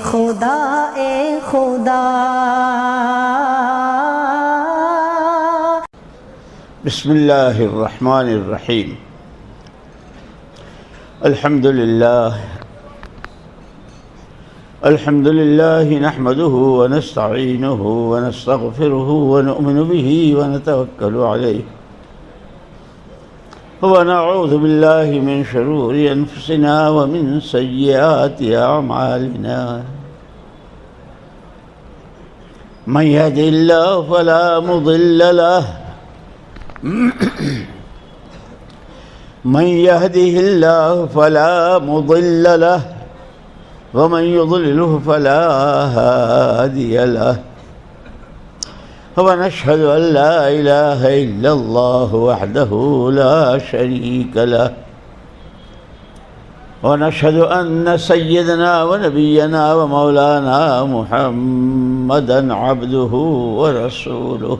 خدا اے خدا بسم اللہ الرحمن الرحیم الحمد للہ نحمده ونستعینه ونستغفره ونؤمن به ونتوکل علیہ ونعوذ باللہ من شرور انفسنا ومن سیئات اعمالنا من يهد الله فلا مضل له من يهده الله فلا مضل له ومن يضلله فلا هادي له ونشهد أن لا إله إلا الله وحده لا شريك له ونشهد أن سيدنا ونبينا ومولانا محمدا عبده ورسوله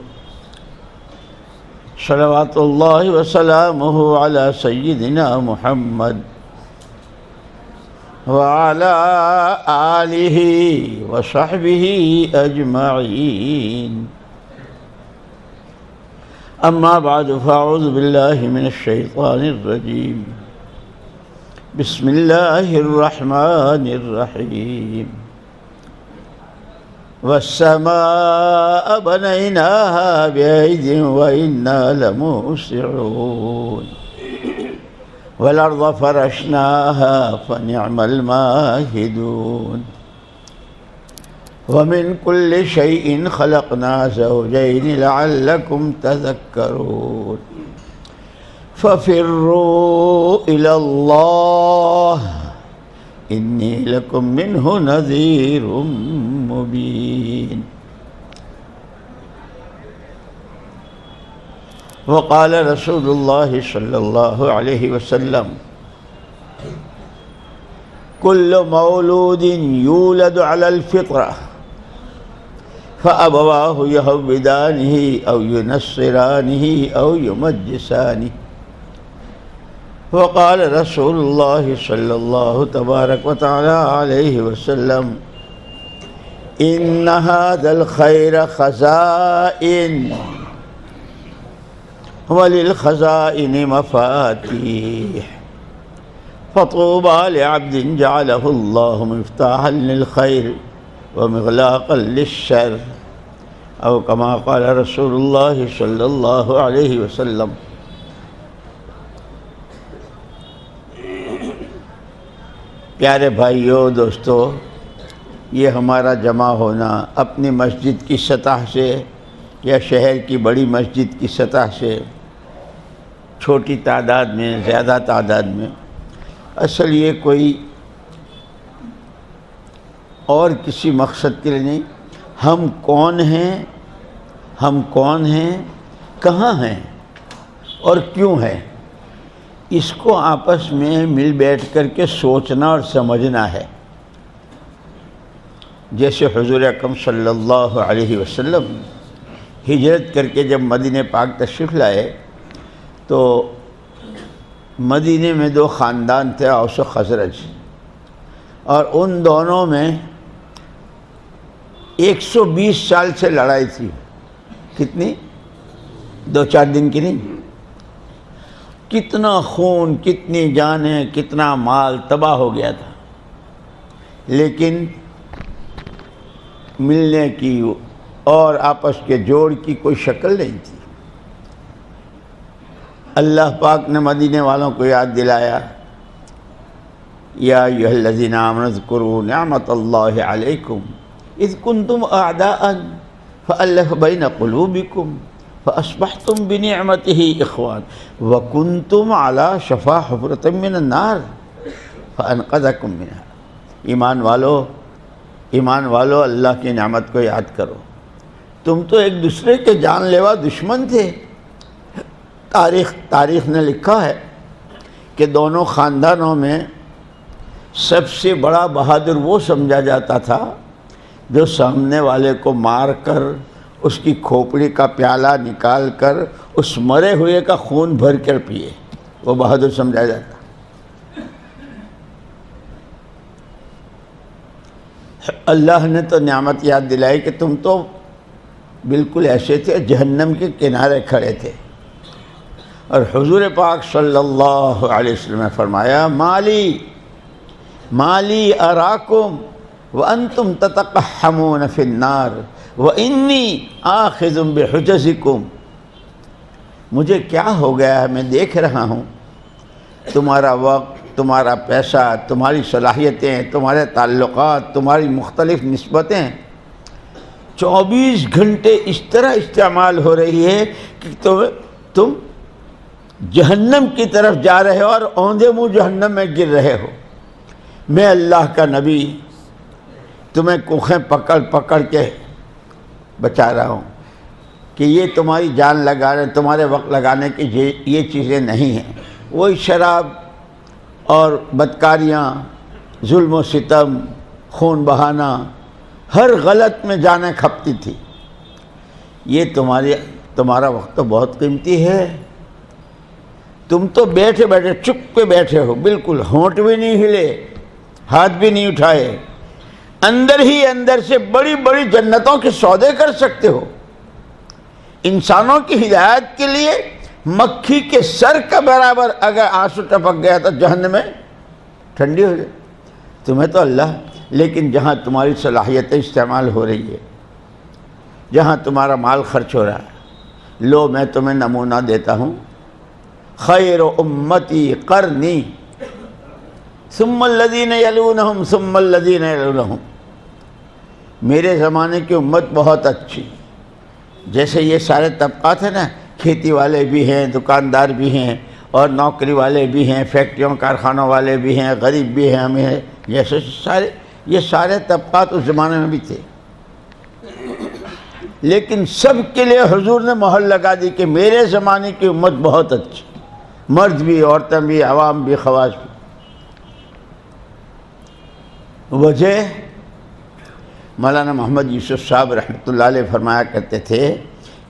صلوات الله وسلامه على سيدنا محمد وعلى آله وصحبه أجمعين أما بعد فأعوذ بالله من الشيطان الرجيم بسم الله الرحمن الرحيم والسماء بنيناها بأيد وإنا لموسعون والأرض فرشناها فنعم الماهدون ومن كل شيء خلقنا زوجين لعلكم تذكرون ففروا إلى الله إني لكم منه نذير مبين وقال رسول الله صلى الله عليه وسلم كل مولود يولد على الفطرة فأبواه يهودانه أو ينصرانه أو يمجسانه وقال رسول الله صلى الله تبارك وتعالى عليه وسلم إن هذا الخير خزائن وللخزائن مفاتيح فطوبى لعبد جعله الله مفتاحا للخير ومغلاقا للشر أو كما قال رسول الله صلى الله عليه وسلم. پیارے بھائیو دوستو، یہ ہمارا جمع ہونا اپنی مسجد کی سطح سے یا شہر کی بڑی مسجد کی سطح سے چھوٹی تعداد میں زیادہ تعداد میں، اصل یہ کوئی اور کسی مقصد کے لیے نہیں. ہم کون ہیں کہاں ہیں اور کیوں ہیں، اس کو آپس میں مل بیٹھ کر کے سوچنا اور سمجھنا ہے. جیسے حضور اکرم صلی اللہ علیہ وسلم ہجرت کر کے جب مدینہ پاک تشریف لائے تو مدینہ میں دو خاندان تھے، اوس و خزرج، اور ان دونوں میں 120 سال سے لڑائی تھی. کتنی؟ 2-4 دن کی نہیں. کتنا خون، کتنی جانیں، کتنا مال تباہ ہو گیا تھا، لیکن ملنے کی اور آپس کے جوڑ کی کوئی شکل نہیں تھی. اللہ پاک نے مدینے والوں کو یاد دلایا، یا ایھا الذین آمنوا اذکروا نعمت اللہ علیکم اذ کنتم اعداء فألف بین قلوبکم فأصبحتم بنعمته اخوان وکنتم علی شفا حفرۃ من النار فانقذکم منها. ایمان والو اللہ کی نعمت کو یاد کرو. تم تو ایک دوسرے کے جان لیوا دشمن تھے. تاریخ نے لکھا ہے کہ دونوں خاندانوں میں سب سے بڑا بہادر وہ سمجھا جاتا تھا جو سامنے والے کو مار کر اس کی کھوپڑی کا پیالہ نکال کر اس مرے ہوئے کا خون بھر کر پیے، وہ بہادر سمجھا جاتا. اللہ نے تو نعمت یاد دلائی کہ تم تو بالکل ایسے تھے جہنم کے کنارے کھڑے تھے، اور حضور پاک صلی اللہ علیہ وسلم نے فرمایا مالی اراکم وانتم تتقحمون فی النار وانی آخذ بحجزکم، مجھے کیا ہو گیا ہے، میں دیکھ رہا ہوں تمہارا وقت، تمہارا پیسہ، تمہاری صلاحیتیں، تمہارے تعلقات، تمہاری مختلف نسبتیں 24 گھنٹے اس طرح استعمال ہو رہی ہے کہ تم جہنم کی طرف جا رہے ہو اور اوندے منہ جہنم میں گر رہے ہو۔ میں اللہ کا نبی تمہیں کوکھیں پکڑ پکڑ کے بچا رہا ہوں کہ یہ تمہاری جان لگانے، تمہارے وقت لگانے کی یہ چیزیں نہیں ہیں۔ وہی شراب اور بدکاریاں، ظلم و ستم، خون بہانا، ہر غلط میں جانیں کھپتی تھی۔ یہ تمہارا وقت تو بہت قیمتی ہے، تم تو بیٹھے بیٹھے چپ کے بیٹھے ہو، بالکل ہونٹ بھی نہیں ہلے، ہاتھ بھی نہیں اٹھائے، اندر ہی اندر سے بڑی بڑی جنتوں کے سودے کر سکتے ہو۔ انسانوں کی ہدایت کے لیے مکھی کے سر کا برابر اگر آنسو ٹپک گیا تو جہنم میں ٹھنڈی ہو جائے۔ تمہیں تو اللہ، لیکن جہاں تمہاری صلاحیتیں استعمال ہو رہی ہے، جہاں تمہارا مال خرچ ہو رہا ہے، لو میں تمہیں نمونہ دیتا ہوں، خیر امتی قرنی ثم الذین یلونہم ثم الذین یلونہم، میرے زمانے کی امت بہت اچھی۔ جیسے یہ سارے طبقات ہیں نا، کھیتی والے بھی ہیں، دکاندار بھی ہیں، اور نوکری والے بھی ہیں، فیکٹریوں کارخانوں والے بھی ہیں، غریب بھی ہیں، ہمیں جیسے یہ سارے طبقات اس زمانے میں بھی تھے، لیکن سب کے لیے حضور نے مہر لگا دی کہ میرے زمانے کی امت بہت اچھی، مرد بھی، عورتیں بھی، عوام بھی، خواص بھی۔ وجہ مولانا محمد یوسف صاحب رحمۃ اللہ علیہ فرمایا کرتے تھے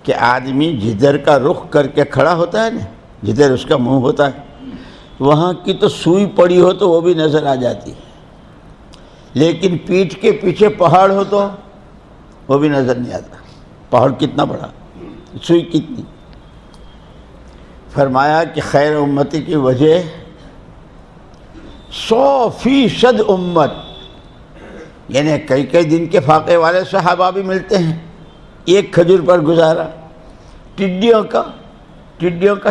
کہ آدمی جدھر کا رخ کر کے کھڑا ہوتا ہے نا، جدھر اس کا منہ ہوتا ہے، وہاں کی تو سوئی پڑی ہو تو وہ بھی نظر آ جاتی ہے، لیکن پیٹھ کے پیچھے پہاڑ ہو تو وہ بھی نظر نہیں آتا۔ پہاڑ کتنا بڑا، سوئی کتنی۔ فرمایا کہ خیر امتی کی وجہ 100% امت، یعنی کئی دن کے فاقے والے صحابہ بھی ملتے ہیں، ایک کھجور پر گزارا۔ ٹڈیوں کا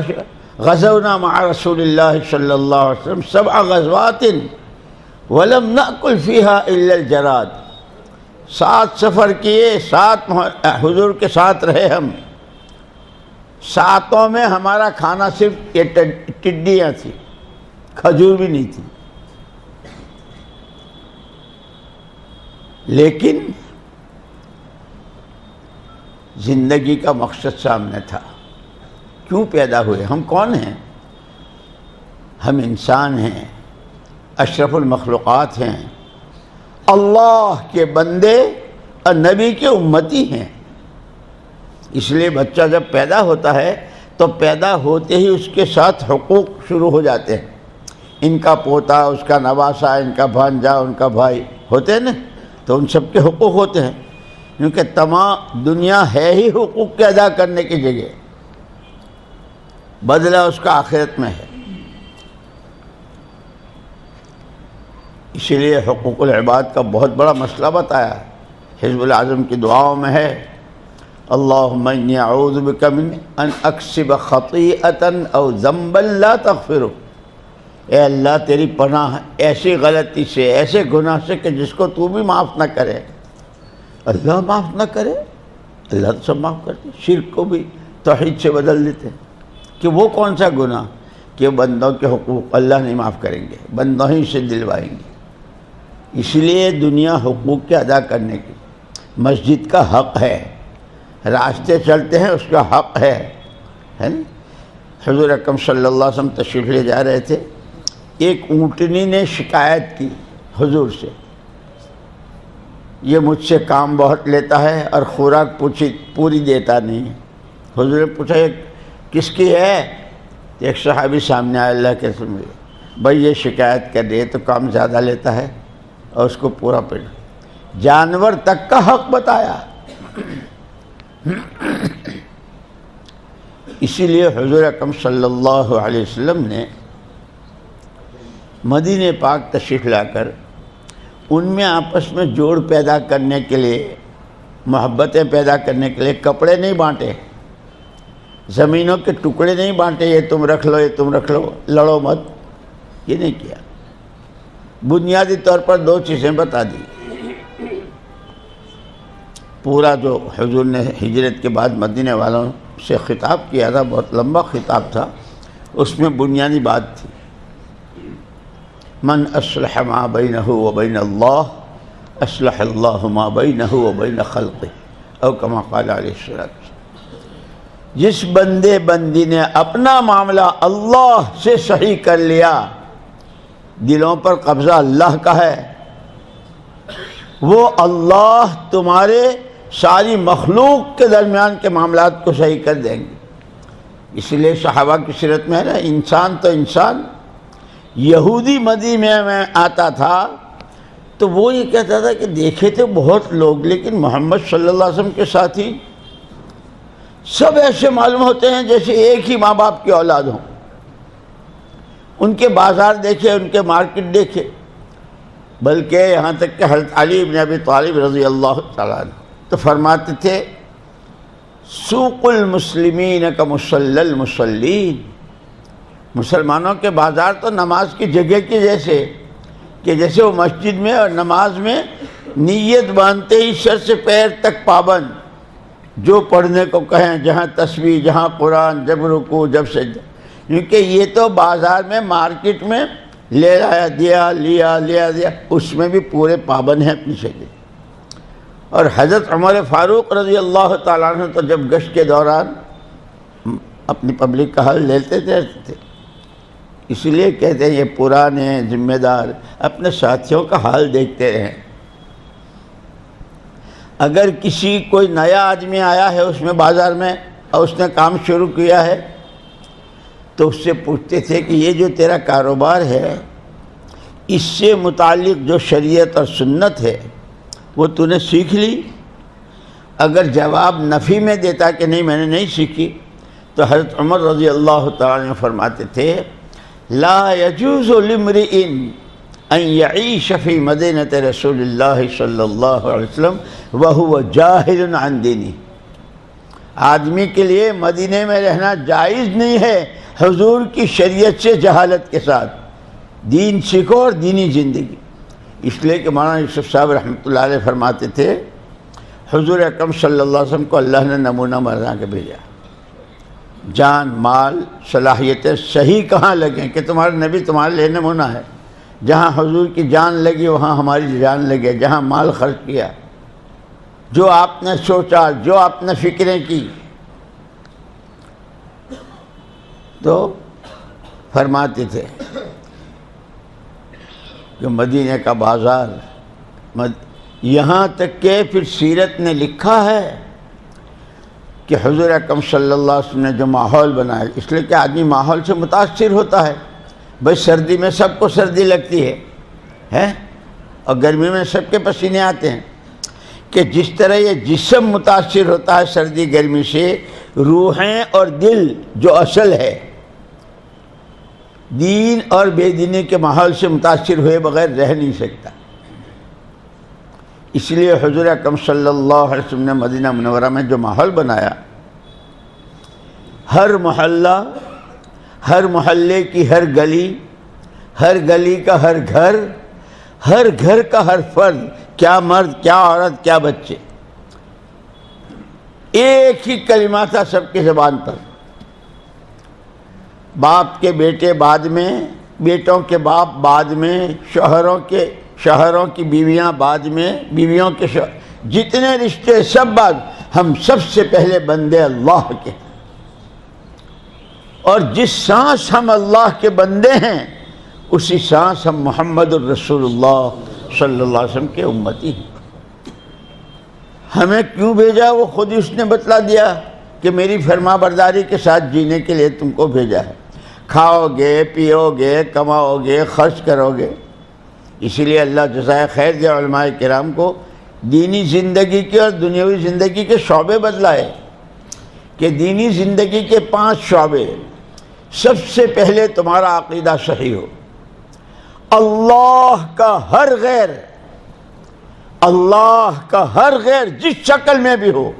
غزونا مع رسول اللہ صلی اللہ علیہ وسلم 7 غزوات ولم نأکل فیہا الا الجراد، 7 سفر کیے، 7 حضور کے ساتھ رہے ہم، 7 میں ہمارا کھانا صرف یہ ٹڈیاں تھی، کھجور بھی نہیں تھی۔ لیکن زندگی کا مقصد سامنے تھا، کیوں پیدا ہوئے، ہم کون ہیں؟ ہم انسان ہیں، اشرف المخلوقات ہیں، اللہ کے بندے اور نبی کے امتی ہیں۔ اس لیے بچہ جب پیدا ہوتا ہے تو پیدا ہوتے ہی اس کے ساتھ حقوق شروع ہو جاتے ہیں۔ ان کا پوتا، اس کا نواسا، ان کا بھانجا، ان کا بھائی ہوتے ہیں نا، تو ان سب کے حقوق ہوتے ہیں، کیونکہ تمام دنیا ہے ہی حقوق کے ادا کرنے کی جگہ، بدلہ اس کا آخرت میں ہے۔ اسی لیے حقوق العباد کا بہت بڑا مسئلہ بتایا ہے، حزب الاعظم کی دعاؤں میں ہے، اللہم انی اعوذ بک من ان اکسب خطیئۃ او ذنبا لا تغفرہ، اے اللہ تیری پناہ ایسی غلطی سے، ایسے گناہ سے کہ جس کو تو بھی معاف نہ کرے۔ اللہ معاف نہ کرے، اللہ تو سب معاف کرتے، شرک کو بھی توحید سے بدل دیتے کہ وہ کون سا گناہ کہ بندوں کے حقوق اللہ نہیں معاف کریں گے، بندوں ہی سے دلوائیں گے۔ اس لیے دنیا حقوق کے ادا کرنے کی، مسجد کا حق ہے، راستے چلتے ہیں اس کا حق ہے نا۔ حضور اکرم صلی اللہ علیہ وسلم تشریف لے جا رہے تھے، ایک اونٹنی نے شکایت کی حضور سے، یہ مجھ سے کام بہت لیتا ہے اور خوراک پوری دیتا نہیں ہے۔ حضور نے پوچھا یہ کس کی ہے؟ ایک صحابی سامنے آیا، اللہ کے رسول، بھائی یہ شکایت کر رہی ہے تو کام زیادہ لیتا ہے اور اس کو پورا پیٹ، جانور تک کا حق بتایا۔ اسی لیے حضور اکرم صلی اللہ علیہ وسلم نے مدینہ پاک تشریف لا کر ان میں آپس میں جوڑ پیدا کرنے کے لیے، محبتیں پیدا کرنے کے لیے کپڑے نہیں بانٹے، زمینوں کے ٹکڑے نہیں بانٹے، یہ تم رکھ لو یہ تم رکھ لو، لڑو مت، یہ نہیں کیا۔ بنیادی طور پر دو چیزیں بتا دی۔ پورا جو حضور نے ہجرت کے بعد مدینہ والوں سے خطاب کیا تھا، بہت لمبا خطاب تھا، اس میں بنیادی بات تھی، من اصلح ما بینہ وبین اللہ اصلح اللہ ما بینہ وبین خلقہ، او کما قال علیہ الصلوۃ والسلام۔ جس بندے بندی نے اپنا معاملہ اللہ سے صحیح کر لیا، دلوں پر قبضہ اللہ کا ہے، وہ اللہ تمہارے ساری مخلوق کے درمیان کے معاملات کو صحیح کر دیں گے۔ اس لیے صحابہ کی سیرت میں ہے نا، انسان تو انسان۔ یہودی مدینے میں آتا تھا تو وہ یہ کہتا تھا کہ دیکھے تھے بہت لوگ، لیکن محمد صلی اللہ علیہ وسلم کے ساتھی سب ایسے معلوم ہوتے ہیں جیسے ایک ہی ماں باپ کی اولاد ہوں۔ ان کے بازار دیکھے، ان کے مارکیٹ دیکھے، بلکہ یہاں تک کہ حضرت علی بن ابی طالب رضی اللہ تعالیٰ عنہ تو فرماتے تھے سوق المسلمین کمصلی المصلین، مسلمانوں کے بازار تو نماز کی جگہ کی جیسے، کہ جیسے وہ مسجد میں اور نماز میں نیت باندھتے ہی سر سے پیر تک پابند، جو پڑھنے کو کہیں، جہاں تسبیح، جہاں قرآن، جب رکوع، جب سجدہ، کیونکہ یہ تو بازار میں مارکیٹ میں لے آیا، دیا، اس میں بھی پورے پابند ہیں اپنی شکل۔ اور حضرت عمر فاروق رضی اللہ تعالیٰ عنہ تو جب گشت کے دوران اپنی پبلک کا حال لیتے تھے، اس لیے کہتے ہیں یہ پرانے ذمہ دار اپنے ساتھیوں کا حال دیکھتے رہیں۔ اگر کوئی نیا آدمی آیا ہے اس میں بازار میں اور اس نے کام شروع کیا ہے تو اس سے پوچھتے تھے کہ یہ جو تیرا کاروبار ہے اس سے متعلق جو شریعت اور سنت ہے وہ تو نے سیکھ لی؟ اگر جواب نفی میں دیتا کہ نہیں میں نے نہیں سیکھی تو حضرت عمر رضی اللہ تعالیٰ عنہ فرماتے تھے لا يجوز لامرئ ان يعيش في مدينة رسول الله صلی اللہ علیہ وسلم وهو جاہل عن دینہ، آدمی کے لیے مدینے میں رہنا جائز نہیں ہے حضور کی شریعت سے جہالت کے ساتھ۔ دین سیکھو اور دینی زندگی۔ اس لیے کہ مولانا یوسف صاحب رحمۃ اللہ علیہ فرماتے تھے حضور اکرم صلی اللہ علیہ وسلم کو اللہ نے نمونہ بنا کے بھیجا، جان، مال، صلاحیتیں صحیح کہاں لگیں کہ تمہارا نبی تمہارے لیے نمونہ ہے۔ جہاں حضور کی جان لگی وہاں ہماری جان لگے، جہاں مال خرچ کیا، جو آپ نے سوچا، جو آپ نے فکریں کی۔ تو فرماتے تھے کہ مدینہ کا بازار، یہاں تک کہ پھر سیرت نے لکھا ہے کہ حضور اکرم صلی اللہ علیہ وسلم نے جو ماحول بنایا، اس لیے کہ آدمی ماحول سے متاثر ہوتا ہے۔ بھائی سردی میں سب کو سردی لگتی ہے اور گرمی میں سب کے پسینے آتے ہیں، کہ جس طرح یہ جسم متاثر ہوتا ہے سردی گرمی سے، روحیں اور دل جو اصل ہے دین اور بے دینی کے ماحول سے متاثر ہوئے بغیر رہ نہیں سکتا۔ اس لیے حضور اکرم صلی اللہ علیہ وسلم نے مدینہ منورہ میں جو ماحول بنایا، ہر محلہ، ہر محلے کی ہر گلی، ہر گلی کا ہر گھر، ہر گھر کا ہر فرد، کیا مرد، کیا عورت، کیا بچے، ایک ہی کلمہ تھا سب کی زبان پر۔ باپ کے بیٹے بعد میں، بیٹوں کے باپ بعد میں، شوہروں کی بیویاں بعد میں، بیویوں کے شوہر، جتنے رشتے سب بعد، ہم سب سے پہلے بندے اللہ کے، اور جس سانس ہم اللہ کے بندے ہیں اسی سانس ہم محمد الرسول اللہ صلی اللہ علیہ وسلم کے امتی ہیں۔ ہمیں کیوں بھیجا وہ خود ہی اس نے بتلا دیا کہ میری فرما برداری کے ساتھ جینے کے لیے تم کو بھیجا ہے۔ کھاؤ گے، پیو گے، کماؤ گے، خرچ کرو گے۔ اسی لیے اللہ جزائے خیر دے علماء کرام کو دینی زندگی کے اور دنیاوی زندگی کے شعبے بدلائے کہ دینی زندگی کے 5 شعبے. سب سے پہلے تمہارا عقیدہ صحیح ہو. اللہ کا ہر غیر، اللہ کا ہر غیر جس شکل میں بھی ہو،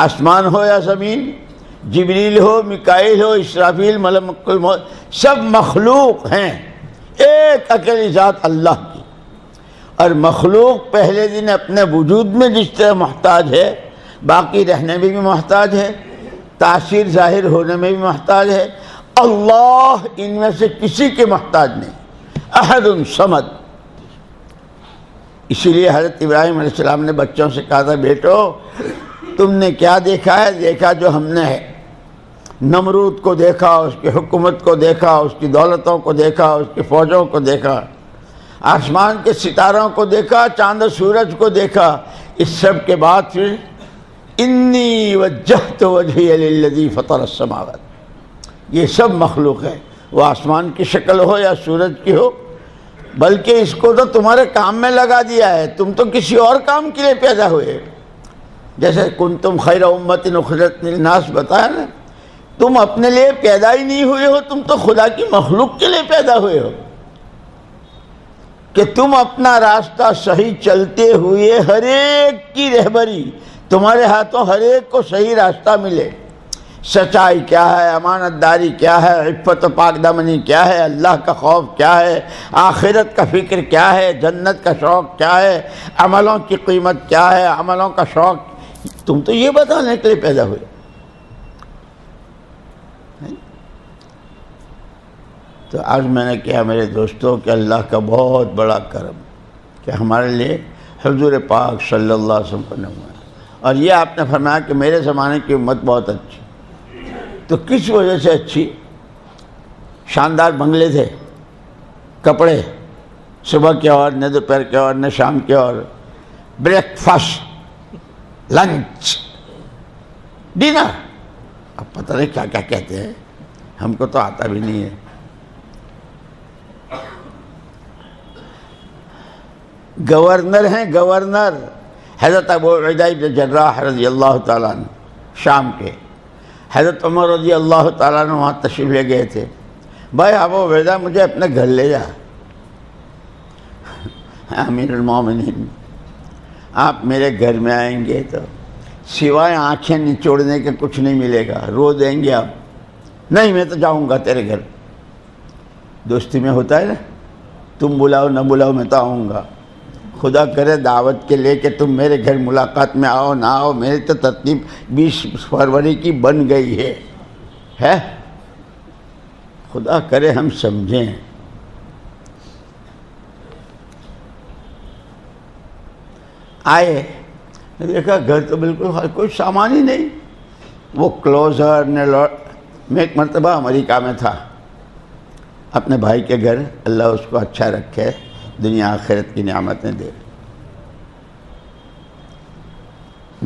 آسمان ہو یا زمین، جبریل ہو، میکائیل ہو، اسرافیل، ملک الموت، سب مخلوق ہیں ایک اکیلی ذات اللہ کی. اور مخلوق پہلے دن اپنے وجود میں جس طرح محتاج ہے، باقی رہنے میں بھی محتاج ہے، تاثیر ظاہر ہونے میں بھی محتاج ہے. اللہ ان میں سے کسی کے محتاج نہیں. احد صمد. اسی لیے حضرت ابراہیم علیہ السلام نے بچوں سے کہا تھا، بیٹو تم نے کیا دیکھا ہے؟ دیکھا جو ہم نے ہے. نمرود کو دیکھا، اس کی حکومت کو دیکھا، اس کی دولتوں کو دیکھا، اس کی فوجوں کو دیکھا، آسمان کے ستاروں کو دیکھا، چاند و سورج کو دیکھا. اس سب کے بعد پھر انی وجہت وجہی للذی فطر السماوات. یہ سب مخلوق ہے، وہ آسمان کی شکل ہو یا سورج کی ہو. بلکہ اس کو تو تمہارے کام میں لگا دیا ہے، تم تو کسی اور کام کے لیے پیدا ہوئے. جیسے کنتم خیر امت اخرجت للناس بتایا نا، تم اپنے لیے پیدا ہی نہیں ہوئے ہو، تم تو خدا کی مخلوق کے لیے پیدا ہوئے ہو کہ تم اپنا راستہ صحیح چلتے ہوئے ہر ایک کی رہبری، تمہارے ہاتھوں ہر ایک کو صحیح راستہ ملے. سچائی کیا ہے، امانت داری کیا ہے، عفت و پاک دامنی کیا ہے، اللہ کا خوف کیا ہے، آخرت کا فکر کیا ہے، جنت کا شوق کیا ہے، عملوں کی قیمت کیا ہے، عملوں کا شوق. تم تو یہ بتانے کے لیے پیدا ہوئے. تو آج میں نے کہا میرے دوستوں کہ اللہ کا بہت بڑا کرم کہ ہمارے لیے حضور پاک صلی اللہ علیہ وسلم بنے ہوئے ہیں. اور یہ آپ نے فرمایا کہ میرے زمانے کی امت بہت اچھی. تو کس وجہ سے اچھی؟ شاندار بنگلے تھے، کپڑے صبح کے اور نہ دوپہر کے اور نہ شام کے اور، بریک فاسٹ، لنچ، ڈنر. اب پتہ نہیں کیا کیا کہتے ہیں، ہم کو تو آتا بھی نہیں ہے. گورنر ہیں گورنر، حضرت ابو عبیدہ بن جراح رضی اللہ تعالیٰ عنہ شام کے. حضرت عمر رضی اللہ تعالیٰ عنہ وہاں تشریف لے گئے تھے. بھائی ابو عبیدہ مجھے اپنے گھر لے جا. امیر المومنین آپ میرے گھر میں آئیں گے تو سوائے آنکھیں نچوڑنے کے کچھ نہیں ملے گا. رو دیں گے آپ. نہیں میں تو جاؤں گا تیرے گھر. دوستی میں ہوتا ہے نا، تم بلاؤ نہ بلاؤ میں تو آؤں گا. خدا کرے دعوت کے لے کہ تم میرے گھر ملاقات میں آؤ نہ آؤ، میری تو ترتیب 20 فروری کی بن گئی ہے. خدا کرے ہم سمجھیں. آئے دیکھا گھر تو بالکل کوئی سامان ہی نہیں. وہ کلوزر نے میں ایک مرتبہ امریکہ میں تھا اپنے بھائی کے گھر، اللہ اس کو اچھا رکھے، دنیا آخرت کی نعمتیں دے.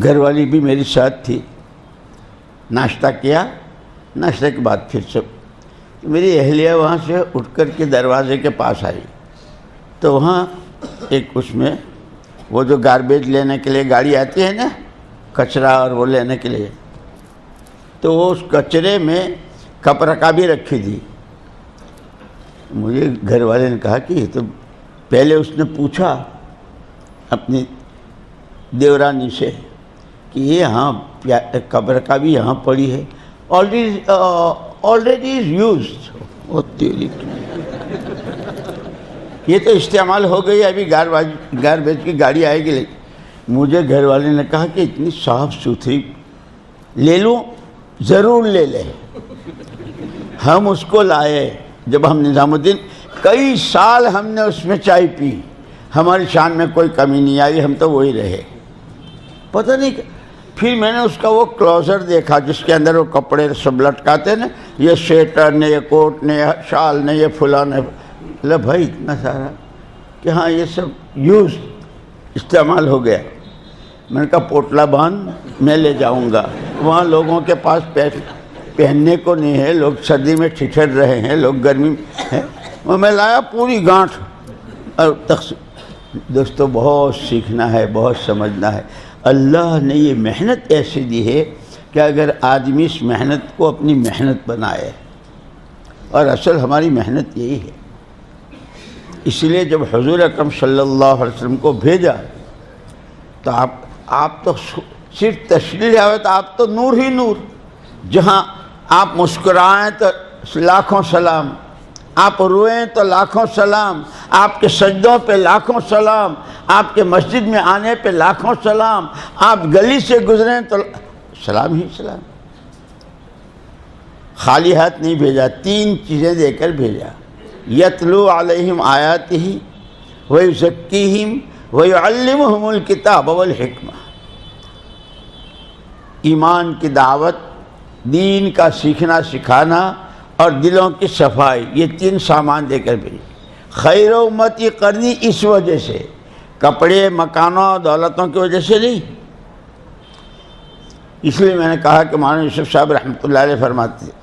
گھر والی بھی میری ساتھ تھی. ناشتہ کیا، ناشتے کے بعد پھر سے میری اہلیہ وہاں سے اٹھ کر کے دروازے کے پاس آئی تو وہاں ایک اس میں وہ جو گاربیج لینے کے لیے گاڑی آتی ہے نا، کچرا اور وہ لینے کے لیے، تو وہ اس کچرے میں کپ رکابی رکھی تھی. مجھے گھر والے نے کہا کہ یہ تو پہلے اس نے پوچھا اپنی دیورانی سے کہ یہ ہاں کپ رکابی یہاں پڑی ہے، آلریڈی از یوزڈ. یہ تو استعمال ہو گئی، ابھی گاربیج کی گاڑی آئے گی. مجھے گھر والے نے کہا کہ اتنی صاف ستھری لے لوں؟ ضرور لے لے. ہم اس کو لائے. جب ہم نظام الدین کئی سال ہم نے اس میں چائے پی، ہماری شان میں کوئی کمی نہیں آئی، ہم تو وہی رہے. پتہ نہیں پھر میں نے اس کا وہ کلوزر دیکھا جس کے اندر وہ کپڑے سب لٹکاتے نا، یہ سویٹر نے، یہ کوٹ نے، یہ شال نے، یہ فلان نے. بھائی اتنا سارا کہ ہاں یہ سب یوز استعمال ہو گیا. میں نے کہا پوٹلا باندھ، میں لے جاؤں گا. وہاں لوگوں کے پاس پہننے کو نہیں ہے، لوگ سردی میں ٹھٹر رہے ہیں، لوگ گرمی ہے. میں لایا پوری گانٹھ اور دوستو بہت سیکھنا ہے، بہت سمجھنا ہے۔ اللہ نے یہ محنت ایسی دی ہے کہ اگر آدمی اس محنت کو اپنی محنت بنائے، اور اصل ہماری محنت یہی ہے۔ اس لیے جب حضور اکرم صلی اللہ علیہ وسلم کو بھیجا تو آپ تو صرف تشریح آئے تو آپ تو نور ہی نور، جہاں آپ مسکرائیں تو لاکھوں سلام، آپ روئیں تو لاکھوں سلام، آپ کے سجدوں پہ لاکھوں سلام، آپ کے مسجد میں آنے پہ لاکھوں سلام، آپ گلی سے گزریں تو سلام ہی سلام۔ خالی ہاتھ نہیں بھیجا، 3 چیزیں دے کر بھیجا۔ یتلو علیہم آیاتہ ویزکیہم ویعلمہم الکتاب والحکمہ۔ ایمان کی دعوت، دین کا سیکھنا سکھانا اور دلوں کی صفائی، یہ 3 سامان دے کر بھیجے۔ خیر امتی قرنی اس وجہ سے، کپڑے مکانوں دولتوں کی وجہ سے نہیں۔ اس لیے میں نے کہا کہ مولانا یوسف صاحب رحمۃ اللہ علیہ فرماتے ہیں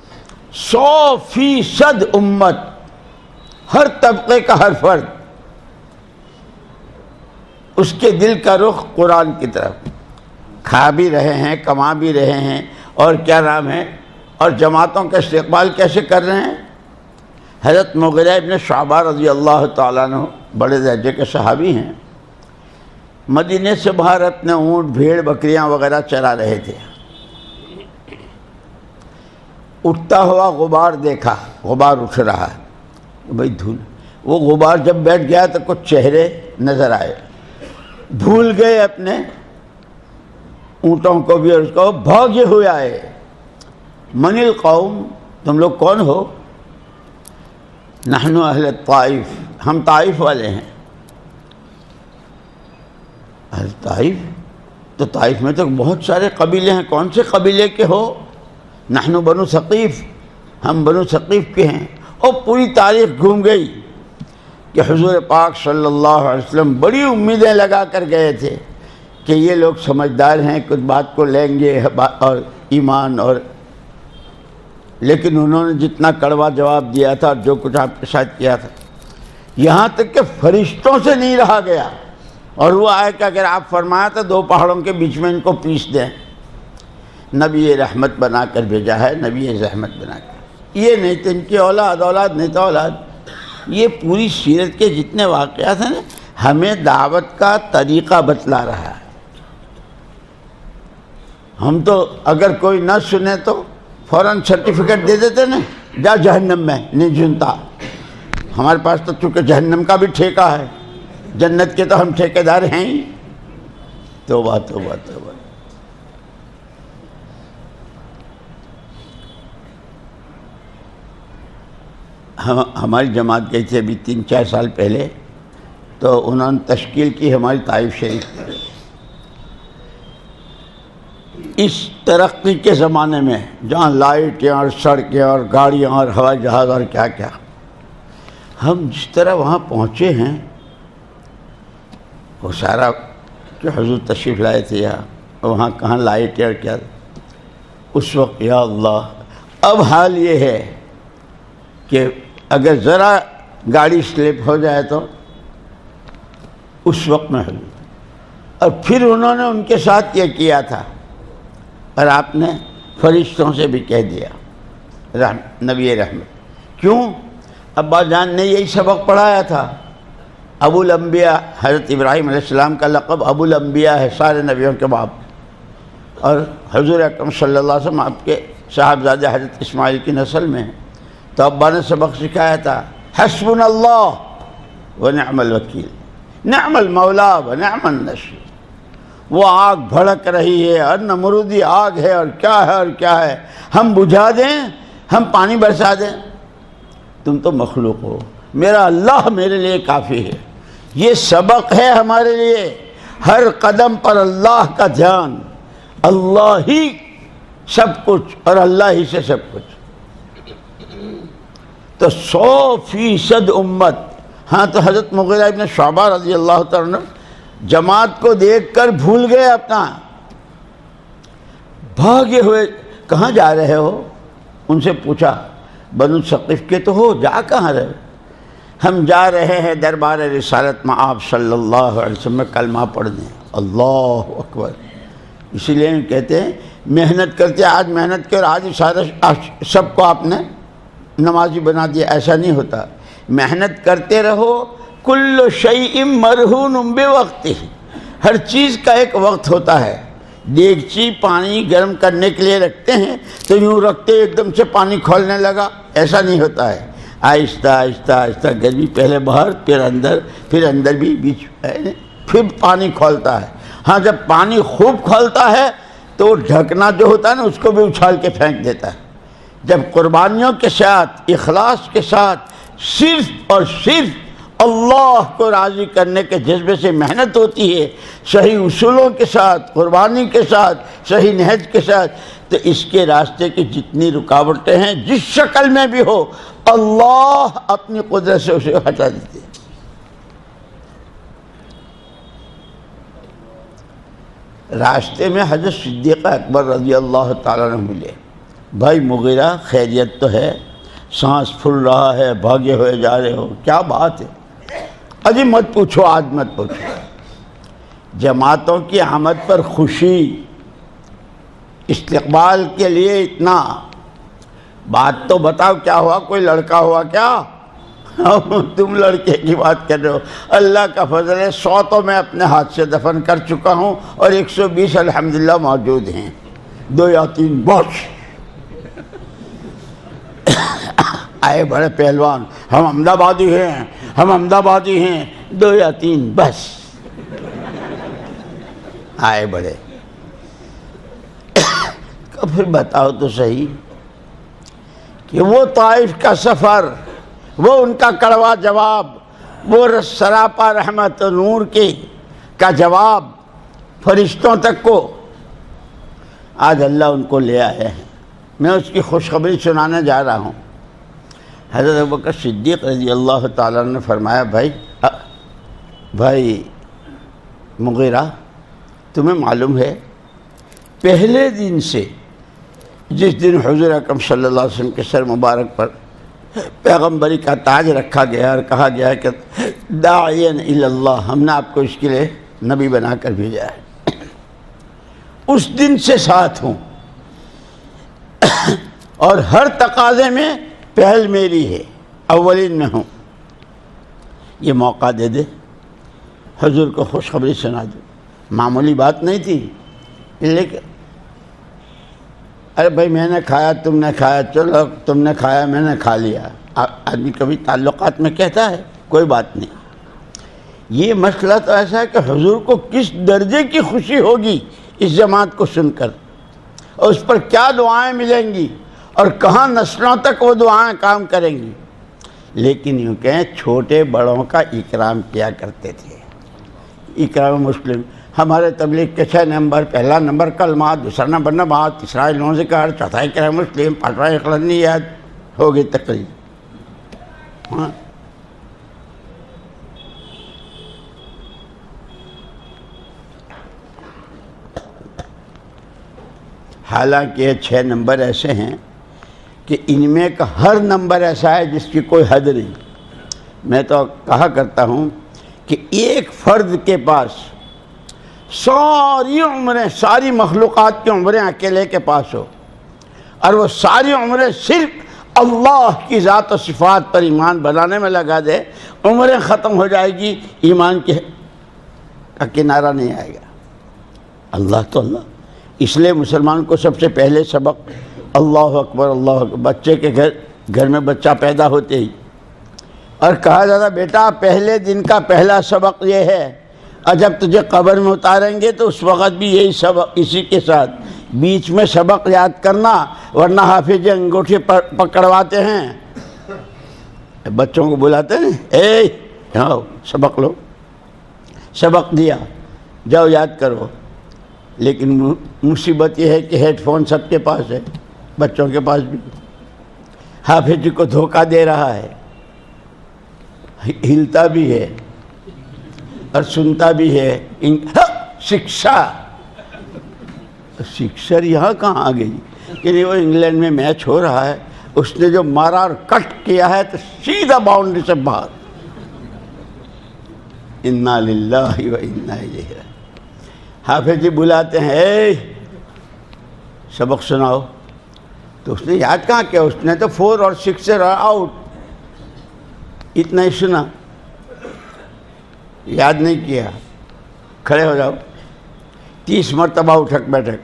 100% امت، ہر طبقے کا ہر فرد، اس کے دل کا رخ قرآن کی طرف، کھا بھی رہے ہیں، کما بھی رہے ہیں، اور کیا نام ہے، اور جماعتوں کا استقبال کیسے کر رہے ہیں۔ حضرت مغیرہ ابن شعبہ رضی اللہ تعالیٰ عنہ بڑے درجے کے صحابی ہیں، مدینے سے باہر اپنے اونٹ بھیڑ بکریاں وغیرہ چرا رہے تھے۔ اٹھتا ہوا غبار دیکھا، غبار اٹھ رہا ہے، بھئی دھول، وہ غبار جب بیٹھ گیا تو کچھ چہرے نظر آئے، بھول گئے اپنے اونٹوں کو بھی اور اس کو، بھاگے ہوئے آئے۔ من القوم، تم لوگ کون ہو؟ نحن اہل طائف، ہم طائف والے ہیں۔ اہل طائف؟ تو طائف میں تو بہت سارے قبیلے ہیں، کون سے قبیلے کے ہو؟ نحن بنو ثقیف، ہم بنو ثقیف کے ہیں۔ اور پوری تاریخ گھوم گئی کہ حضور پاک صلی اللہ علیہ وسلم بڑی امیدیں لگا کر گئے تھے کہ یہ لوگ سمجھدار ہیں، کچھ بات کو لیں گے اور ایمان، اور لیکن انہوں نے جتنا کڑوا جواب دیا تھا اور جو کچھ آپ کے ساتھ کیا تھا، یہاں تک کہ فرشتوں سے نہیں رہا گیا، اور وہ آئے کہ اگر آپ فرمایا تو 2 پہاڑوں کے بیچ میں ان کو پیس دیں۔ نبی رحمت بنا کر بھیجا ہے، نبی رحمت بنا کر، یہ نہیں تو ان کی اولاد نہیں تو اولاد۔ یہ پوری سیرت کے جتنے واقعات ہیں نا، ہمیں دعوت کا طریقہ بتلا رہا ہے۔ ہم تو اگر کوئی نہ سنے تو فوراً سرٹیفکیٹ دے دیتے نا، جا جہنم میں، نہیں سنتا۔ ہمارے پاس تو چونکہ جہنم کا بھی ٹھیکہ ہے، جنت کے تو ہم ٹھیکیدار ہیں ہی۔ توبہ توبہ توبہ۔ ہماری جماعت گئی تھی ابھی 3-4 سال پہلے، تو انہوں نے تشکیل کی ہماری طائف شریف۔ اس ترقی کے زمانے میں جہاں لائٹیں اور سڑکیں اور گاڑیاں اور ہوائی جہاز اور کیا کیا، ہم جس طرح وہاں پہنچے ہیں، وہ سارا کہ حضور تشریف لائے تھے یہاں، وہاں کہاں لائٹیں اور کیا، اس وقت یا اللہ، اب حال یہ ہے کہ اگر ذرا گاڑی سلپ ہو جائے تو اس وقت میں حضور، اور پھر انہوں نے ان کے ساتھ یہ کیا تھا، اور آپ نے فرشتوں سے بھی کہہ دیا نبی رحمت۔ کیوں؟ ابا جان نے یہی سبق پڑھایا تھا۔ ابو الانبیاء، حضرت ابراہیم علیہ السلام کا لقب ابو الانبیاء ہے، سارے نبیوں کے باپ، اور حضور اکرم صلی اللہ علیہ وسلم آپ کے صاحبزادے حضرت اسماعیل کی نسل میں ہیں۔ تو ابا نے سبق سکھایا تھا، حسبنا اللہ ونعم الوکیل، نعم المولا ونعم النصیر۔ وہ آگ بھڑک رہی ہے، اور نمرودی آگ ہے، اور کیا ہے، ہم بجھا دیں، ہم پانی برسا دیں، تم تو مخلوق ہو، میرا اللہ میرے لیے کافی ہے۔ یہ سبق ہے ہمارے لیے، ہر قدم پر اللہ کا دھیان، اللہ ہی سب کچھ اور اللہ ہی سے سب کچھ۔ تو 100% امت۔ ہاں تو حضرت مغیرہ ابن شعبہ رضی اللہ تعالیٰ عنہ جماعت کو دیکھ کر بھول گئے اپنا، بھاگے ہوئے، کہاں جا رہے ہو؟ ان سے پوچھا، بنو ثقیف کے تو ہو، جا کہاں رہے؟ ہم جا رہے ہیں دربار رسالت میں آپ صلی اللہ علیہ وسلم کلمہ پڑھنے. اللہ اکبر. اسی لیے ہم کہتے ہیں محنت کرتے آج محنت کر آج سارے سب کو آپ نے نمازی بنا دیا، ایسا نہیں ہوتا. محنت کرتے رہو. کل شیء مرہون بوقتہ، ہر چیز کا ایک وقت ہوتا ہے. دیگچی پانی گرم کرنے کے لیے رکھتے ہیں تو یوں رکھتے ایک دم سے پانی کھولنے لگا، ایسا نہیں ہوتا ہے. آہستہ آہستہ آہستہ گرمی پہلے باہر پھر اندر بھی بیچ پھر پانی کھولتا ہے. ہاں جب پانی خوب کھولتا ہے تو ڈھکنا جو ہوتا ہے نا اس کو بھی اچھال کے پھینک دیتا ہے. جب قربانیوں کے ساتھ اخلاص کے ساتھ صرف اور صرف اللہ کو راضی کرنے کے جذبے سے محنت ہوتی ہے، صحیح اصولوں کے ساتھ، قربانی کے ساتھ، صحیح نہج کے ساتھ، تو اس کے راستے کی جتنی رکاوٹیں ہیں جس شکل میں بھی ہو اللہ اپنی قدرت سے اسے ہٹا دیتے ہیں. راستے میں حضرت صدیق اکبر رضی اللہ تعالیٰ عنہ ملے. بھائی مغیرہ خیریت تو ہے؟ سانس پھول رہا ہے، بھاگے ہوئے جا رہے ہو، کیا بات ہے؟ اجی مت پوچھو، آج مت پوچھو. جماعتوں کی آمد پر خوشی، استقبال کے لیے اتنا. بات تو بتاؤ کیا ہوا؟ کوئی لڑکا ہوا کیا؟ تم لڑکے کی بات کر رہے ہو. اللہ کا فضل ہے 100 تو میں اپنے ہاتھ سے دفن کر چکا ہوں اور 120 الحمدللہ موجود ہیں. 2 یا 3 بس آئے بڑے پہلوان، ہم احمدآبادی ہیں، ہم احمدآبادی ہیں. 2 یا 3 بس آئے بڑے. پھر بتاؤ تو صحیح کہ وہ طائف کا سفر، وہ ان کا کڑوا جواب، وہ سراپا رحمت نور کا جواب فرشتوں تک کو آج اللہ ان کو لے آئے ہیں. میں اس کی خوشخبری سنانے جا رہا ہوں. حضرت ابوبکر صدیق رضی اللہ تعالیٰ نے فرمایا بھائی مغیرہ، تمہیں معلوم ہے پہلے دن سے جس دن حضور اکرم صلی اللہ علیہ وسلم کے سر مبارک پر پیغمبری کا تاج رکھا گیا اور کہا گیا کہ داعیا الی اللہ، ہم نے آپ کو اس کے لیے نبی بنا کر بھیجا ہے، اس دن سے ساتھ ہوں اور ہر تقاضے میں پہل میری ہے، اولین میں ہوں. یہ موقع دے دے، حضور کو خوشخبری سنا دو. معمولی بات نہیں تھی، لیکن ارے بھائی میں نے کھایا تم نے کھایا، چلو تم نے کھایا میں نے کھا لیا. آدمی کبھی تعلقات میں کہتا ہے کوئی بات نہیں. یہ مسئلہ تو ایسا ہے کہ حضور کو کس درجے کی خوشی ہوگی اس جماعت کو سن کر، اور اس پر کیا دعائیں ملیں گی اور کہاں نسلوں تک وہ دعائیں کام کریں گی. لیکن یوں کہیں چھوٹے بڑوں کا اکرام کیا کرتے تھے. اکرام مسلم ہمارے تبلیغ کے 6 نمبر، پہلا نمبر کلمہ، دوسرا نمبر نماز، تیسرا علم و ذکر، چوتھا اکرام مسلم، 5واں اخلاصیات ہو گئی تقریر. ہاں حالانکہ یہ 6 نمبر ایسے ہیں کہ ان میں کا ہر نمبر ایسا ہے جس کی کوئی حد نہیں. میں تو کہا کرتا ہوں کہ ایک فرد کے پاس ساری عمریں، ساری مخلوقات کی عمریں اکیلے کے پاس ہو اور وہ ساری عمریں صرف اللہ کی ذات و صفات پر ایمان بنانے میں لگا دے، عمریں ختم ہو جائے گی، ایمان کا کنارہ نہیں آئے گا. اللہ تو اللہ. اس لیے مسلمان کو سب سے پہلے سبق اللہ اکبر اللہ اکبر. بچے کے گھر میں بچہ پیدا ہوتے ہی اور کہا جاتا بیٹا پہلے دن کا پہلا سبق یہ ہے، اور جب تجھے قبر میں اتاریں گے تو اس وقت بھی یہی سبق، اسی کے ساتھ بیچ میں سبق یاد کرنا، ورنہ حافظ انگوٹھی پکڑواتے ہیں، بچوں کو بلاتے ہیں اے جاؤ سبق لو، سبق دیا جاؤ یاد کرو. لیکن مصیبت یہ ہے کہ ہیڈ فون سب کے پاس ہے، بچوں کے پاس بھی. حافظ جی کو دھوکہ دے رہا ہے، ہلتا بھی ہے اور سنتا بھی ہے. سکسر یہاں کہاں آ گئی کہ وہ انگلینڈ میں میچ ہو رہا ہے، اس نے جو مارا اور کٹ کیا ہے تو سیدھا باؤنڈری سے باہر. انا للہ و انا الیہ راجعون۔ حافظ جی بلاتے ہیں، اے سبق سناؤ، تو اس نے یاد کہاں کیا، اس نے تو 4 اور 6 سے آؤٹ، اتنا ہی سنا، یاد نہیں کیا۔ کھڑے ہو جاؤ، 30 مرتبہ اٹھک بیٹھک،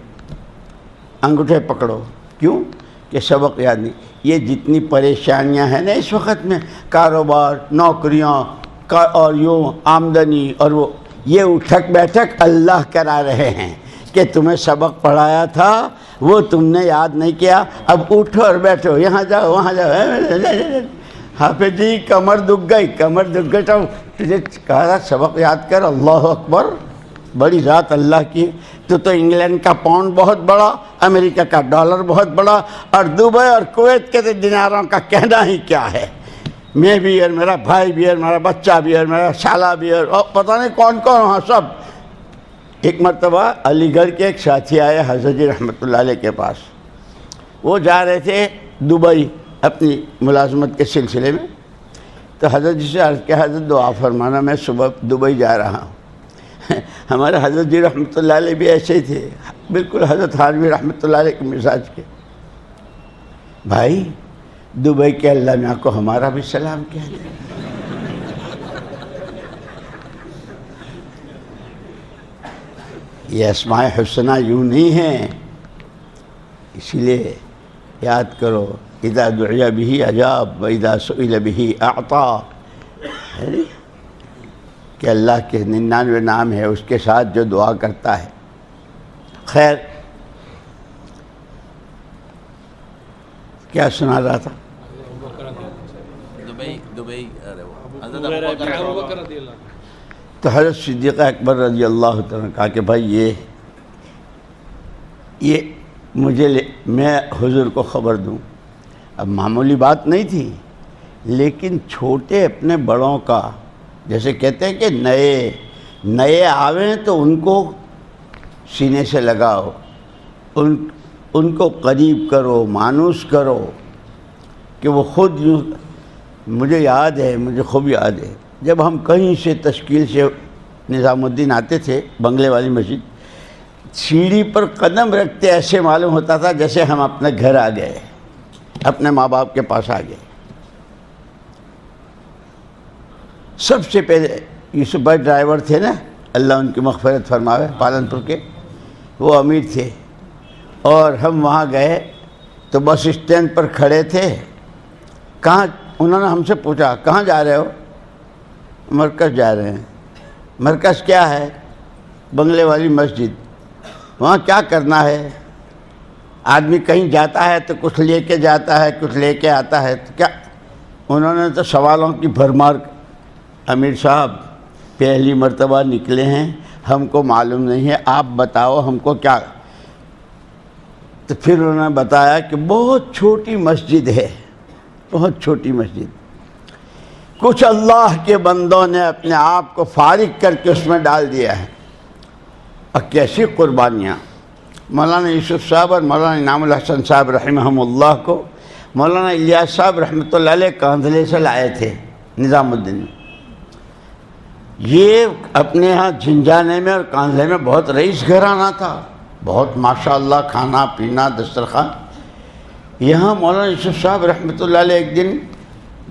انگوٹھے پکڑو، کیوں کہ سبق یاد نہیں۔ یہ جتنی پریشانیاں ہیں نا اس وقت میں، کاروبار، نوکریاں اور یوں آمدنی اور وہ، یہ اٹھک بیٹھک اللہ کرا رہے ہیں کہ تمہیں سبق پڑھایا تھا وہ تم نے یاد نہیں کیا، اب اٹھو اور بیٹھو، یہاں جاؤ وہاں جاؤ۔ حافظ جی کمر دکھ گئی، کمر دکھ گئی، تو تجھے کہا تھا سبق یاد کر، اللہ اکبر، بڑی ذات اللہ کی، تو انگلینڈ کا پاؤنڈ بہت بڑا، امریکہ کا ڈالر بہت بڑا، اور دبئی اور کویت کے تو دیناروں کا کہنا ہی کیا ہے۔ میں بھی اور میرا بھائی بھی اور میرا بچہ بھی اور میرا شالہ بھی اور پتہ نہیں کون کون وہاں سب۔ ایک مرتبہ علی گڑھ کے ایک ساتھی آئے حضرت جی رحمۃ اللہ علیہ کے پاس، وہ جا رہے تھے دبئی اپنی ملازمت کے سلسلے میں، تو حضرت جی سے عرض کیا حضرت دعا فرمانا، میں صبح دبئی جا رہا ہوں۔ ہمارے حضرت جی رحمۃ اللہ علیہ بھی ایسے ہی تھے، بالکل حضرت حاضری رحمۃ اللہ علیہ کے مزاج کے۔ بھائی دبئی کے اللہ میاں کو ہمارا بھی سلام کہہ دیں۔ یہ اسماء حسنہ یوں نہیں ہیں، اسی لیے یاد کرو، اذا دعی بہ اجاب و اذا سئل بہ اعطا، کہ اللہ کے 99 نام ہے، اس کے ساتھ جو دعا کرتا ہے۔ خیر، کیا سنا رہا تھا؟ دبئی تو حضرت صدیق اکبر رضی اللہ تعالیٰ نے کہا کہ بھائی یہ میں حضور کو خبر دوں۔ اب معمولی بات نہیں تھی، لیکن چھوٹے اپنے بڑوں کا، جیسے کہتے ہیں کہ نئے آویں تو ان کو سینے سے لگاؤ، ان کو قریب کرو، مانوس کرو، کہ وہ خود یوں۔ مجھے یاد ہے، مجھے خوب یاد ہے، جب ہم کہیں سے تشکیل سے نظام الدین آتے تھے، بنگلے والی مسجد، سیڑھی پر قدم رکھتے ایسے معلوم ہوتا تھا جیسے ہم اپنے گھر آ گئے، اپنے ماں باپ کے پاس آ گئے۔ سب سے پہلے یوسف بھائی ڈرائیور تھے نا، اللہ ان کی مغفرت فرماوے، پالنپور کے، وہ امیر تھے، اور ہم وہاں گئے تو بس اسٹینڈ پر کھڑے تھے۔ کہاں؟ انہوں نے ہم سے پوچھا کہاں جا رہے ہو؟ مرکز جا رہے ہیں۔ مرکز کیا ہے؟ بنگلے والی مسجد۔ وہاں کیا کرنا ہے؟ آدمی کہیں جاتا ہے تو کچھ لے کے جاتا ہے، کچھ لے کے آتا ہے، تو کیا؟ انہوں نے تو سوالوں کی بھرمار، امیر صاحب پہلی مرتبہ نکلے ہیں، ہم کو معلوم نہیں ہے، آپ بتاؤ ہم کو کیا۔ تو پھر انہوں نے بتایا کہ بہت چھوٹی مسجد ہے، بہت چھوٹی مسجد، کچھ اللہ کے بندوں نے اپنے آپ کو فارغ کر کے اس میں ڈال دیا ہے، اور کیسی قربانیاں۔ مولانا یوسف صاحب اور مولانا انعام الحسن صاحب رحمہم اللہ کو مولانا الیاس صاحب رحمۃ اللہ علیہ کاندھلے سے لائے تھے نظام الدین میں۔ یہ اپنے ہاں جھنجھانے میں اور کاندھلے میں بہت رئیس گھرانہ تھا، بہت ماشاءاللہ کھانا پینا دسترخوان۔ یہاں مولانا یوسف صاحب رحمۃ اللہ علیہ ایک دن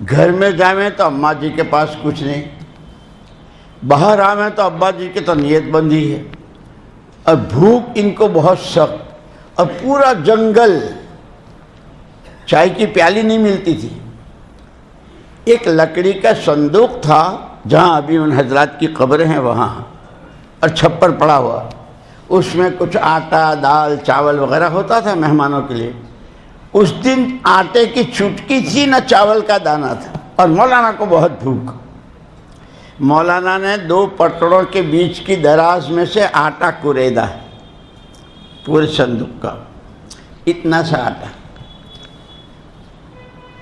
گھر میں جائیں تو اماں جی کے پاس کچھ نہیں، باہر آئیں تو ابا جی کی تو نیت بندی ہے، اور بھوک ان کو بہت سخت، اور پورا جنگل، چائے کی پیالی نہیں ملتی تھی۔ ایک لکڑی کا صندوق تھا جہاں ابھی ان حضرات کی قبریں ہیں وہاں، اور چھپر پڑا ہوا، اس میں کچھ آٹا دال چاول وغیرہ ہوتا تھا مہمانوں کے لیے۔ اس دن آٹے کی چٹکی تھی نہ چاول کا دانہ تھا، اور مولانا کو بہت بھوک۔ مولانا نے 2 پٹڑوں کے بیچ کی دراز میں سے آٹا کوریدا پورے صندوق کا، اتنا سا آٹا،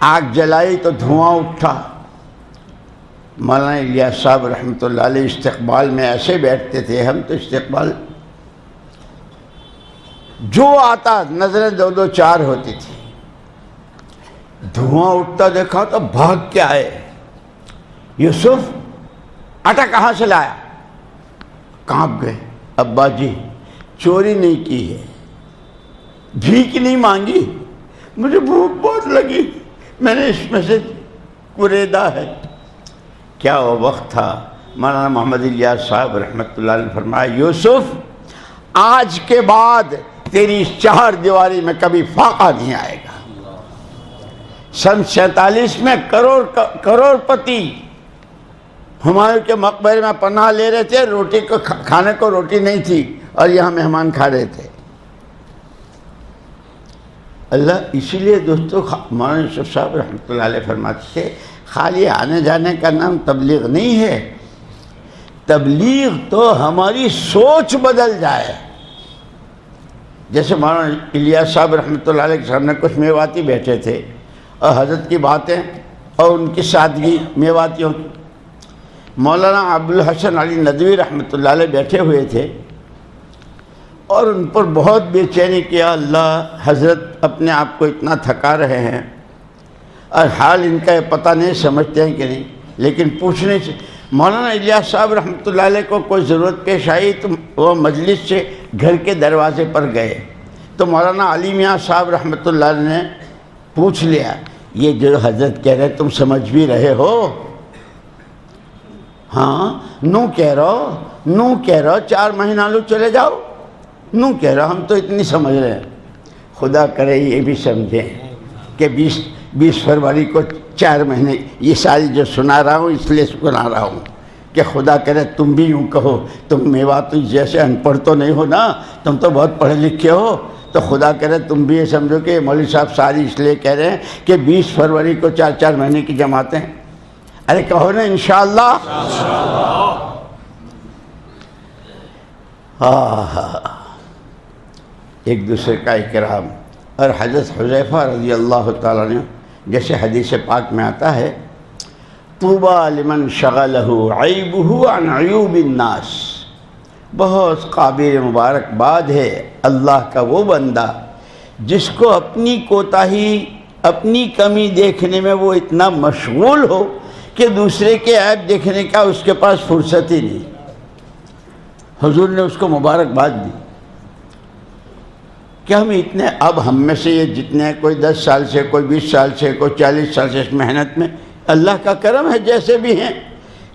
آگ جلائی تو دھواں اٹھا۔ مولانا الیاس صاحب رحمۃ اللہ علیہ استقبال میں ایسے بیٹھتے تھے، ہم تو استقبال جو آتا نظریں 2 4 ہوتی تھی۔ دھواں اٹھتا دیکھا تو بھاگ کے آئے، یوسف آٹا کہاں سے لایا؟ کانپ گئے، ابا جی چوری نہیں کی ہے، بھیک نہیں مانگی، مجھے بھوک بہت لگی، میں نے اس میں سے قریدا ہے۔ کیا وہ وقت تھا، مولانا محمد الیاس صاحب رحمۃ اللہ علیہ نے فرمایا یوسف آج کے بعد تیری اس چہار دیواری میں کبھی فاقہ نہیں آئے گا۔ سن 47 میں کروڑ پتی ہمایوں کے مقبرے میں پناہ لے رہے تھے، روٹی کو کھانے کو روٹی نہیں تھی اور یہاں مہمان کھا رہے تھے۔ اللہ اسی لیے دوستو مولانا یوسف صاحب رحمۃ اللہ علیہ فرماتے تھے خالی آنے جانے کا نام تبلیغ نہیں ہے، تبلیغ تو ہماری سوچ بدل جائے۔ جیسے مولانا الیاس صاحب رحمۃ اللہ علیہ کے سامنے کچھ میواتی بیٹھے تھے اور حضرت کی باتیں اور ان کی سادگی میواتیوں کی، مولانا ابوالحسن علی ندوی رحمۃ اللہ علیہ بیٹھے ہوئے تھے اور ان پر بہت بے چینی کیا، اللہ حضرت اپنے آپ کو اتنا تھکا رہے ہیں اور حال ان کا پتہ نہیں سمجھتے ہیں کہ نہیں، لیکن پوچھنے سے مولانا الیاس صاحب رحمۃ اللہ علیہ کو کوئی ضرورت پیش آئی تو وہ مجلس سے گھر کے دروازے پر گئے تو مولانا علی میاں صاحب رحمۃ اللہ علیہ نے پوچھ لیا یہ جو حضرت کہہ رہے تم سمجھ بھی رہے ہو؟ ہاں نو کہہ رہو 4 مہینہ لو چلے جاؤ، نو کہہ رہا ہم تو اتنی سمجھ رہے ہیں۔ خدا کرے یہ بھی سمجھیں کہ 20 فروری کو 4 مہینے، یہ ساری جو سنا رہا ہوں اس لیے سنا رہا ہوں کہ خدا کرے تم بھی یوں کہو، تم میواتو جیسے ان پڑھ تو نہیں ہو نا، تم تو بہت پڑھے لکھے ہو، تو خدا کرے تم بھی یہ سمجھو کہ مولوی صاحب ساری اس لیے کہہ رہے ہیں کہ 20 فروری کو 4 مہینے کی جماعتیں، ارے کہو نا انشاءاللہ۔ ایک دوسرے کا اکرام، اور حضرت حذیفہ رضی اللہ تعالیٰ عنہ جیسے حدیث پاک میں آتا ہے طوبیٰ لمن شغلہ عیبہ عن عیوب الناس، بہت قابل مبارکباد ہے اللہ کا وہ بندہ جس کو اپنی کوتاہی اپنی کمی دیکھنے میں وہ اتنا مشغول ہو کہ دوسرے کے عیب دیکھنے کا اس کے پاس فرصت ہی نہیں۔ حضور نے اس کو مبارکباد دی کہ ہم اتنے، اب ہم میں سے یہ جتنے کوئی 10 سال سے، کوئی 20 سال سے، کوئی 40 سال سے اس محنت میں، اللہ کا کرم ہے جیسے بھی ہیں،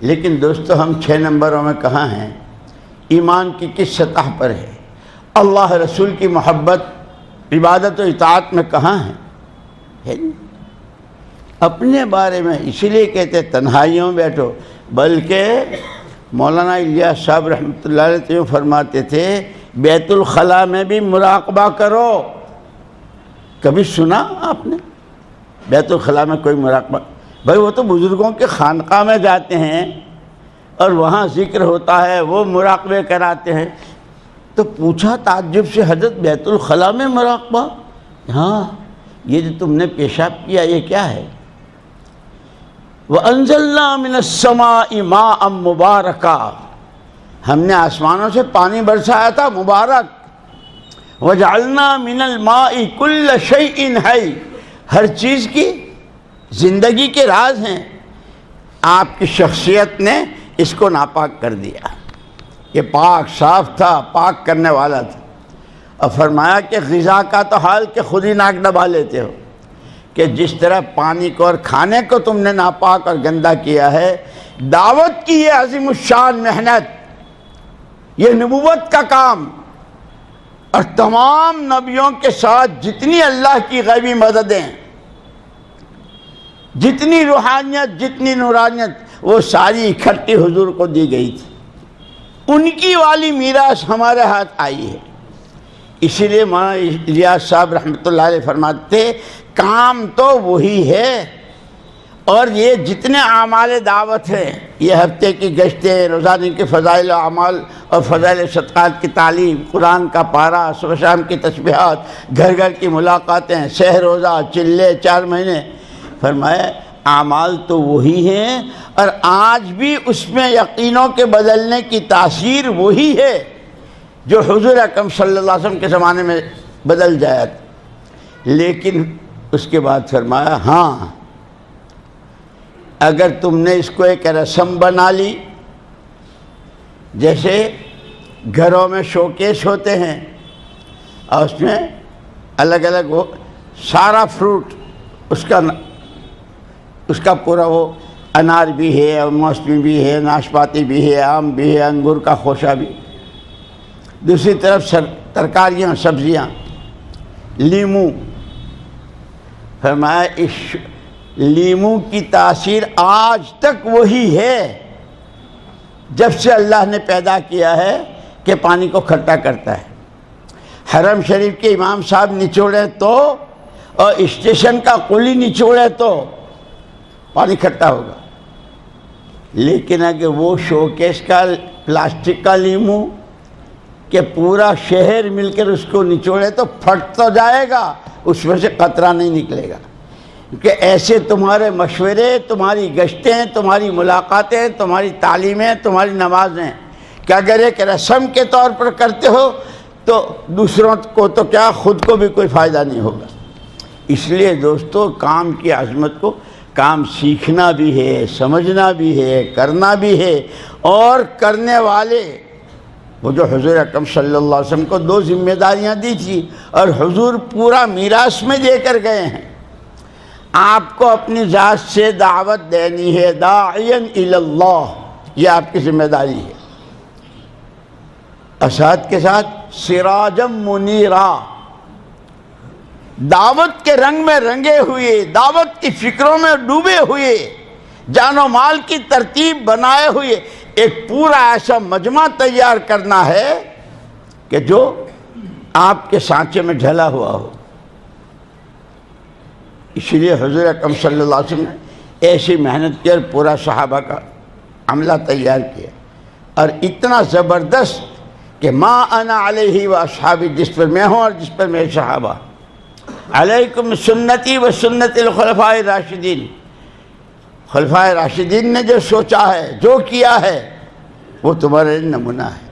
لیکن دوستو ہم 6 نمبروں میں کہاں ہیں؟ ایمان کی کس سطح پر ہے؟ اللہ رسول کی محبت عبادت و اطاعت میں کہاں ہے؟ اپنے بارے میں اسی لیے کہتے تنہائیوں میں بیٹھو، بلکہ مولانا الیاس صاحب رحمۃ اللہ علیہ تو فرماتے تھے بیت الخلاء میں بھی مراقبہ کرو۔ کبھی سنا آپ نے بیت الخلاء میں کوئی مراقبہ؟ بھائی وہ تو بزرگوں کے خانقاہ میں جاتے ہیں اور وہاں ذکر ہوتا ہے، وہ مراقبے کراتے ہیں۔ تو پوچھا تعجب سے حضرت بیت الخلاء میں مراقبہ؟ ہاں یہ جو تم نے پیشاب کیا یہ کیا ہے؟ وَأَنزَلْنَا مِنَ السَّمَاءِ مَاءً مُبَارَكًا، ہم نے آسمانوں سے پانی برسایا تھا مبارک۔ وَجَعَلْنَا مِنَ الْمَاءِ كُلَّ شَيْءٍ حَيٍّ، ہر چیز کی زندگی کے راز ہیں۔ آپ کی شخصیت نے اس کو ناپاک کر دیا، یہ پاک صاف تھا، پاک کرنے والا تھا۔ اور فرمایا کہ غذا کا تو حال کہ خود ہی ناک دبا لیتے ہو، کہ جس طرح پانی کو اور کھانے کو تم نے ناپاک اور گندا کیا ہے، دعوت کی یہ عظیم الشان محنت، یہ نبوت کا کام، اور تمام نبیوں کے ساتھ جتنی اللہ کی غیبی مددیں، جتنی روحانیت، جتنی نورانیت، وہ ساری اکٹھی حضور کو دی گئی تھی۔ ان کی والی میراث ہمارے ہاتھ آئی ہے۔ اسی لیے مولانا الیاس صاحب رحمۃ اللہ علیہ فرماتے کام تو وہی ہے، اور یہ جتنے اعمال دعوت ہیں، یہ ہفتے کی گشتیں، روزانے کے فضائل اعمال اور فضائل صدقات کی تعلیم، قرآن کا پارہ، صبح شام کی تسبیحات، گھر گھر کی ملاقاتیں، سحر روزہ، چلے 4 مہینے، فرمایا اعمال تو وہی ہیں، اور آج بھی اس میں یقینوں کے بدلنے کی تاثیر وہی ہے جو حضور اکرم صلی اللہ علیہ وسلم کے زمانے میں بدل جائے۔ لیکن اس کے بعد فرمایا ہاں اگر تم نے اس کو ایک رسم بنا لی جیسے گھروں میں شوکیس ہوتے ہیں اور اس میں الگ الگ وہ سارا فروٹ اس کا پورا وہ انار بھی ہے، موسمی بھی ہے، ناشپاتی بھی ہے، آم بھی ہے، انگور کا خوشہ بھی، دوسری طرف ترکاریاں، سبزیاں، لیمو. فرمایا اس لیمو کی تاثیر آج تک وہی ہے جب سے اللہ نے پیدا کیا ہے کہ پانی کو کھٹا کرتا ہے. حرم شریف کے امام صاحب نچوڑے تو اور اسٹیشن کا قلی نچوڑے تو پانی کھٹا ہوگا، لیکن اگر وہ شوکیس کا پلاسٹک کا لیمو کہ پورا شہر مل کر اس کو نچوڑے تو پھٹ تو جائے گا، اس میں سے قطرہ نہیں نکلے گا. کیونکہ ایسے تمہارے مشورے، تمہاری گشتیں، تمہاری ملاقاتیں، تمہاری تعلیمیں، تمہاری نمازیں کہ اگر ایک رسم کے طور پر کرتے ہو تو دوسروں کو تو کیا خود کو بھی کوئی فائدہ نہیں ہوگا. اس لیے دوستو کام کی عظمت کو، کام سیکھنا بھی ہے، سمجھنا بھی ہے، کرنا بھی ہے. اور کرنے والے وہ جو حضور اکرم صلی اللہ علیہ وسلم کو 2 ذمہ داریاں دی تھی اور حضور پورا میراث میں دے کر گئے ہیں. آپ کو اپنی ذات سے دعوت دینی ہے، داعیا الی اللہ، یہ آپ کی ذمہ داری ہے. اساتذہ کے ساتھ سراجا منیرا، دعوت کے رنگ میں رنگے ہوئے، دعوت کی فکروں میں ڈوبے ہوئے، جان و مال کی ترتیب بنائے ہوئے ایک پورا ایسا مجمع تیار کرنا ہے کہ جو آپ کے سانچے میں ڈھلا ہوا ہو. اس لیے حضور اکرم صلی اللہ علیہ وسلم نے ایسی محنت کی اور پورا صحابہ کا عملہ تیار کیا، اور اتنا زبردست کہ ما انا علیہ و اصحابی، جس پر میں ہوں اور جس پر میرے صحابہ، علیکم سنتی و سنت الخلفاء الراشدین. خلفاء راشدین نے جو سوچا ہے، جو کیا ہے، وہ تمہارے نمونہ ہے.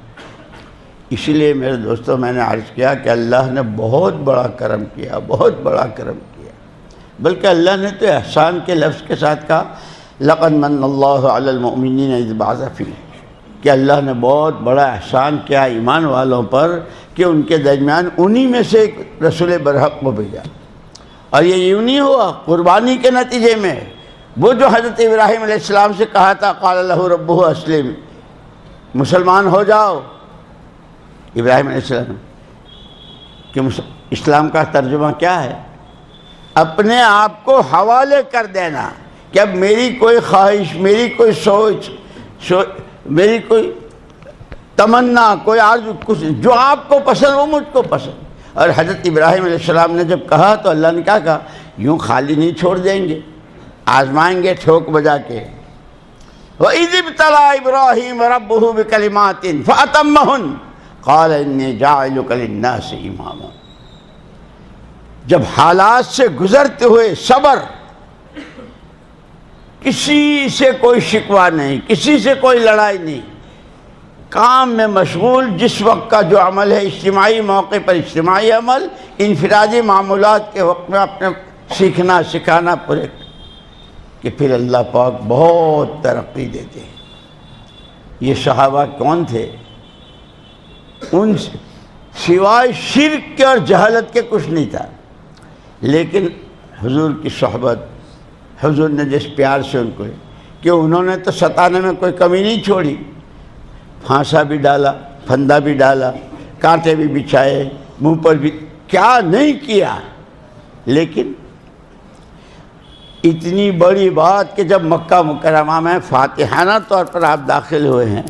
اسی لیے میرے دوستوں میں نے عرض کیا کہ اللہ نے بہت بڑا کرم کیا، بہت بڑا کرم کیا. بلکہ اللہ نے تو احسان کے لفظ کے ساتھ کہا لقد من اللہ علی المؤمنین اذ بعث فیہم، کہ اللہ نے بہت بڑا احسان کیا ایمان والوں پر کہ ان کے درمیان انہی میں سے ایک رسول برحق کو بھیجا. اور یہ یوں نہیں ہوا، قربانی کے نتیجے میں. وہ جو حضرت ابراہیم علیہ السلام سے کہا تھا قال لہ ربہ اسلم، مسلمان ہو جاؤ، ابراہیم علیہ السلام کہ اسلام کا ترجمہ کیا ہے؟ اپنے آپ کو حوالے کر دینا کہ اب میری کوئی خواہش، میری کوئی سوچ، میری کوئی تمنا، کوئی آرزو، کچھ جو آپ کو پسند وہ مجھ کو پسند. اور حضرت ابراہیم علیہ السلام نے جب کہا تو اللہ نے کیا کہا؟ یوں خالی نہیں چھوڑ دیں گے، آزمائیں گے ٹھوک بجا کے. وَإِذِ ابْتَلَىٰ إِبْرَاهِيمَ رَبُّهُ بِكَلِمَاتٍ فَأَتَمَّهُنَّ قَالَ إِنِّي جَاعِلُكَ لِلنَّاسِ إِمَامًا. جب حالات سے گزرتے ہوئے صبر، کسی سے کوئی شکوہ نہیں، کسی سے کوئی لڑائی نہیں، کام میں مشغول، جس وقت کا جو عمل ہے اجتماعی موقع پر اجتماعی عمل، انفرادی معمولات کے وقت میں اپنے سیکھنا سکھانا پورے، کہ پھر اللہ پاک بہت ترقی دیتے ہیں. یہ صحابہ کون تھے؟ ان سوائے شرک کے اور جہالت کے کچھ نہیں تھا، لیکن حضور کی صحبت، حضور نے جس پیار سے ان کو، کہ انہوں نے تو ستانے میں کوئی کمی نہیں چھوڑی، پھانسا بھی ڈالا، پھندا بھی ڈالا، کانٹے بھی بچھائے، منہ پر بھی، کیا نہیں کیا. لیکن اتنی بڑی بات کہ جب مکہ مکرمہ میں فاتحانہ طور پر آپ داخل ہوئے ہیں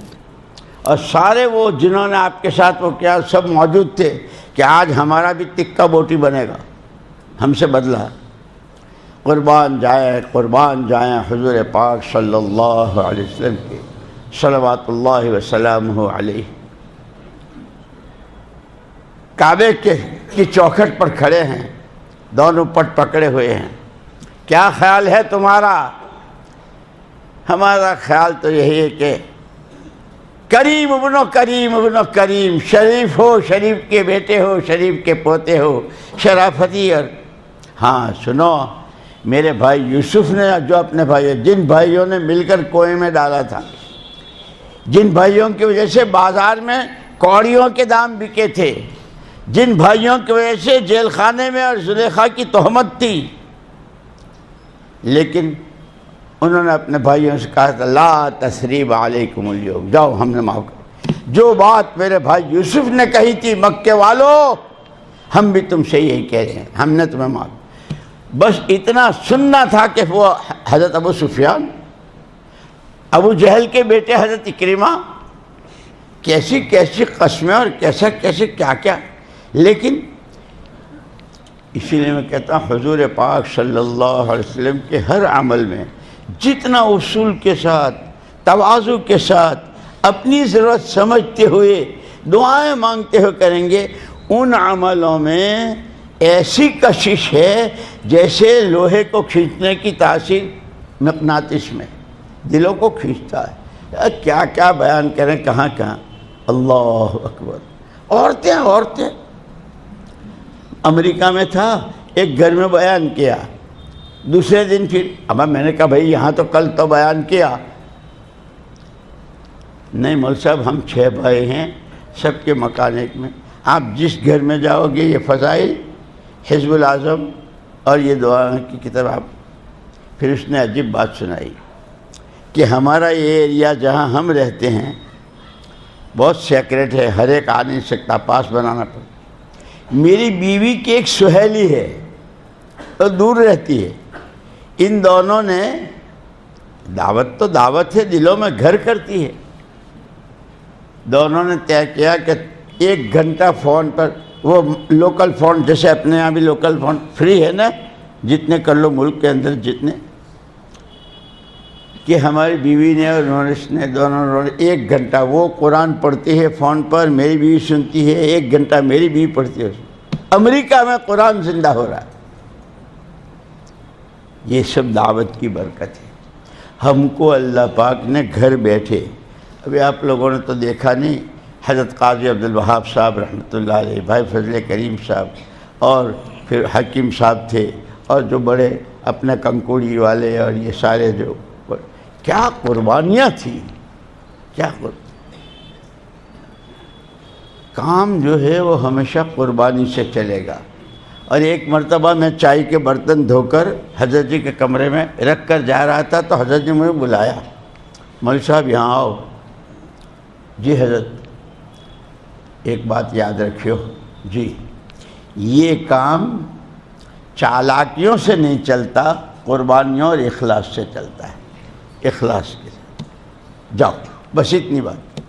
اور سارے وہ جنہوں نے آپ کے ساتھ وہ کیا سب موجود تھے کہ آج ہمارا بھی تکہ بوٹی بنے گا، ہم سے بدلہ. قربان جائیں حضور پاک صلی اللہ علیہ وسلم کے، صلوات اللہ وسلامہ علیہ. کعبے کی چوکھٹ پر کھڑے ہیں، دونوں پٹ پکڑے ہوئے ہیں. کیا خیال ہے تمہارا؟ ہمارا خیال تو یہی ہے کہ کریم ابن کریم، شریف ہو، شریف کے بیٹے ہو، شریف کے پوتے ہو، شرافتی. اور ہاں سنو، میرے بھائی یوسف نے جو اپنے بھائی، جن بھائیوں نے مل کر کنویں میں ڈالا تھا، جن بھائیوں کی وجہ سے بازار میں کوڑیوں کے دام بکے تھے، جن بھائیوں کی وجہ سے جیل خانے میں اور زلیخا کی تہمت تھی، لیکن انہوں نے اپنے بھائیوں سے کہا تھا لا تثریب علیکم اليوم، جاؤ ہم نے معاف کر، جو بات میرے بھائی یوسف نے کہی تھی مکے والوں، ہم بھی تم سے یہی کہہ رہے ہیں، ہم نے تمہیں معاف۔ بس اتنا سننا تھا کہ وہ حضرت ابو سفیان، ابو جہل کے بیٹے حضرت اکرمہ، کیسی کیسی قسمیں اور کیسے کیا کیا، لیکن اسی لیے میں کہتا ہوں حضور پاک صلی اللہ علیہ وسلم کے ہر عمل میں جتنا اصول کے ساتھ، تواضع کے ساتھ، اپنی ضرورت سمجھتے ہوئے دعائیں مانگتے ہوئے کریں گے، ان عملوں میں ایسی کشش ہے جیسے لوہے کو کھینچنے کی تاثیر مقناطیس میں دلوں کو کھینچتا ہے۔ کیا کیا بیان کریں، کہاں کہاں، اللہ اکبر۔ عورتیں امریکہ میں تھا، ایک گھر میں بیان کیا، دوسرے دن پھر اب میں نے کہا بھائی یہاں تو کل تو بیان کیا، نہیں مول صاحب ہم 6 بھائی ہیں، سب کے مکان ایک میں، آپ جس گھر میں جاؤ گے یہ فضائل حزب الاعظم اور یہ دعا کی کتاب آپ۔ پھر اس نے عجیب بات سنائی کہ ہمارا یہ ایریا جہاں ہم رہتے ہیں بہت سیکریٹ ہے، ہر ایک آ نہیں سکتا، پاس بنانا پڑتا۔ میری بیوی کی ایک سہیلی ہے تو دور رہتی ہے، ان دونوں نے دعوت تو دعوت ہے، دلوں میں گھر کرتی ہے، دونوں نے طے کیا کہ 1 گھنٹہ فون پر، وہ لوکل فون جیسے اپنے یہاں بھی لوکل فون فری ہے نا، جتنے کر لو ملک کے اندر جتنے، کہ ہماری بیوی نے اور انہوں نے دونوں نے 1 گھنٹہ، وہ قرآن پڑھتی ہے فون پر، میری بیوی سنتی ہے، 1 گھنٹہ میری بیوی پڑھتی ہے۔ امریکہ میں قرآن زندہ ہو رہا ہے۔ یہ سب دعوت کی برکت ہے۔ ہم کو اللہ پاک نے گھر بیٹھے، ابھی آپ لوگوں نے تو دیکھا نہیں، حضرت قاضی عبدالوہاب صاحب رحمۃ اللہ علیہ، بھائی فضل کریم صاحب، اور پھر حکیم صاحب تھے، اور جو بڑے اپنے کنکوڑی والے، اور یہ سارے جو کیا قربانیاں تھیں، کیا کام جو ہے وہ ہمیشہ قربانی سے چلے گا۔ اور ایک مرتبہ میں چائے کے برتن دھو کر حضرت جی کے کمرے میں رکھ کر جا رہا تھا تو حضرت جی مجھے بلایا، مولوی صاحب یہاں آؤ۔ جی حضرت، ایک بات یاد رکھیو جی، یہ کام چالاکیوں سے نہیں چلتا، قربانیوں اور اخلاص سے چلتا ہے، اخلاص کے ساتھ جاؤ، بس اتنی بات۔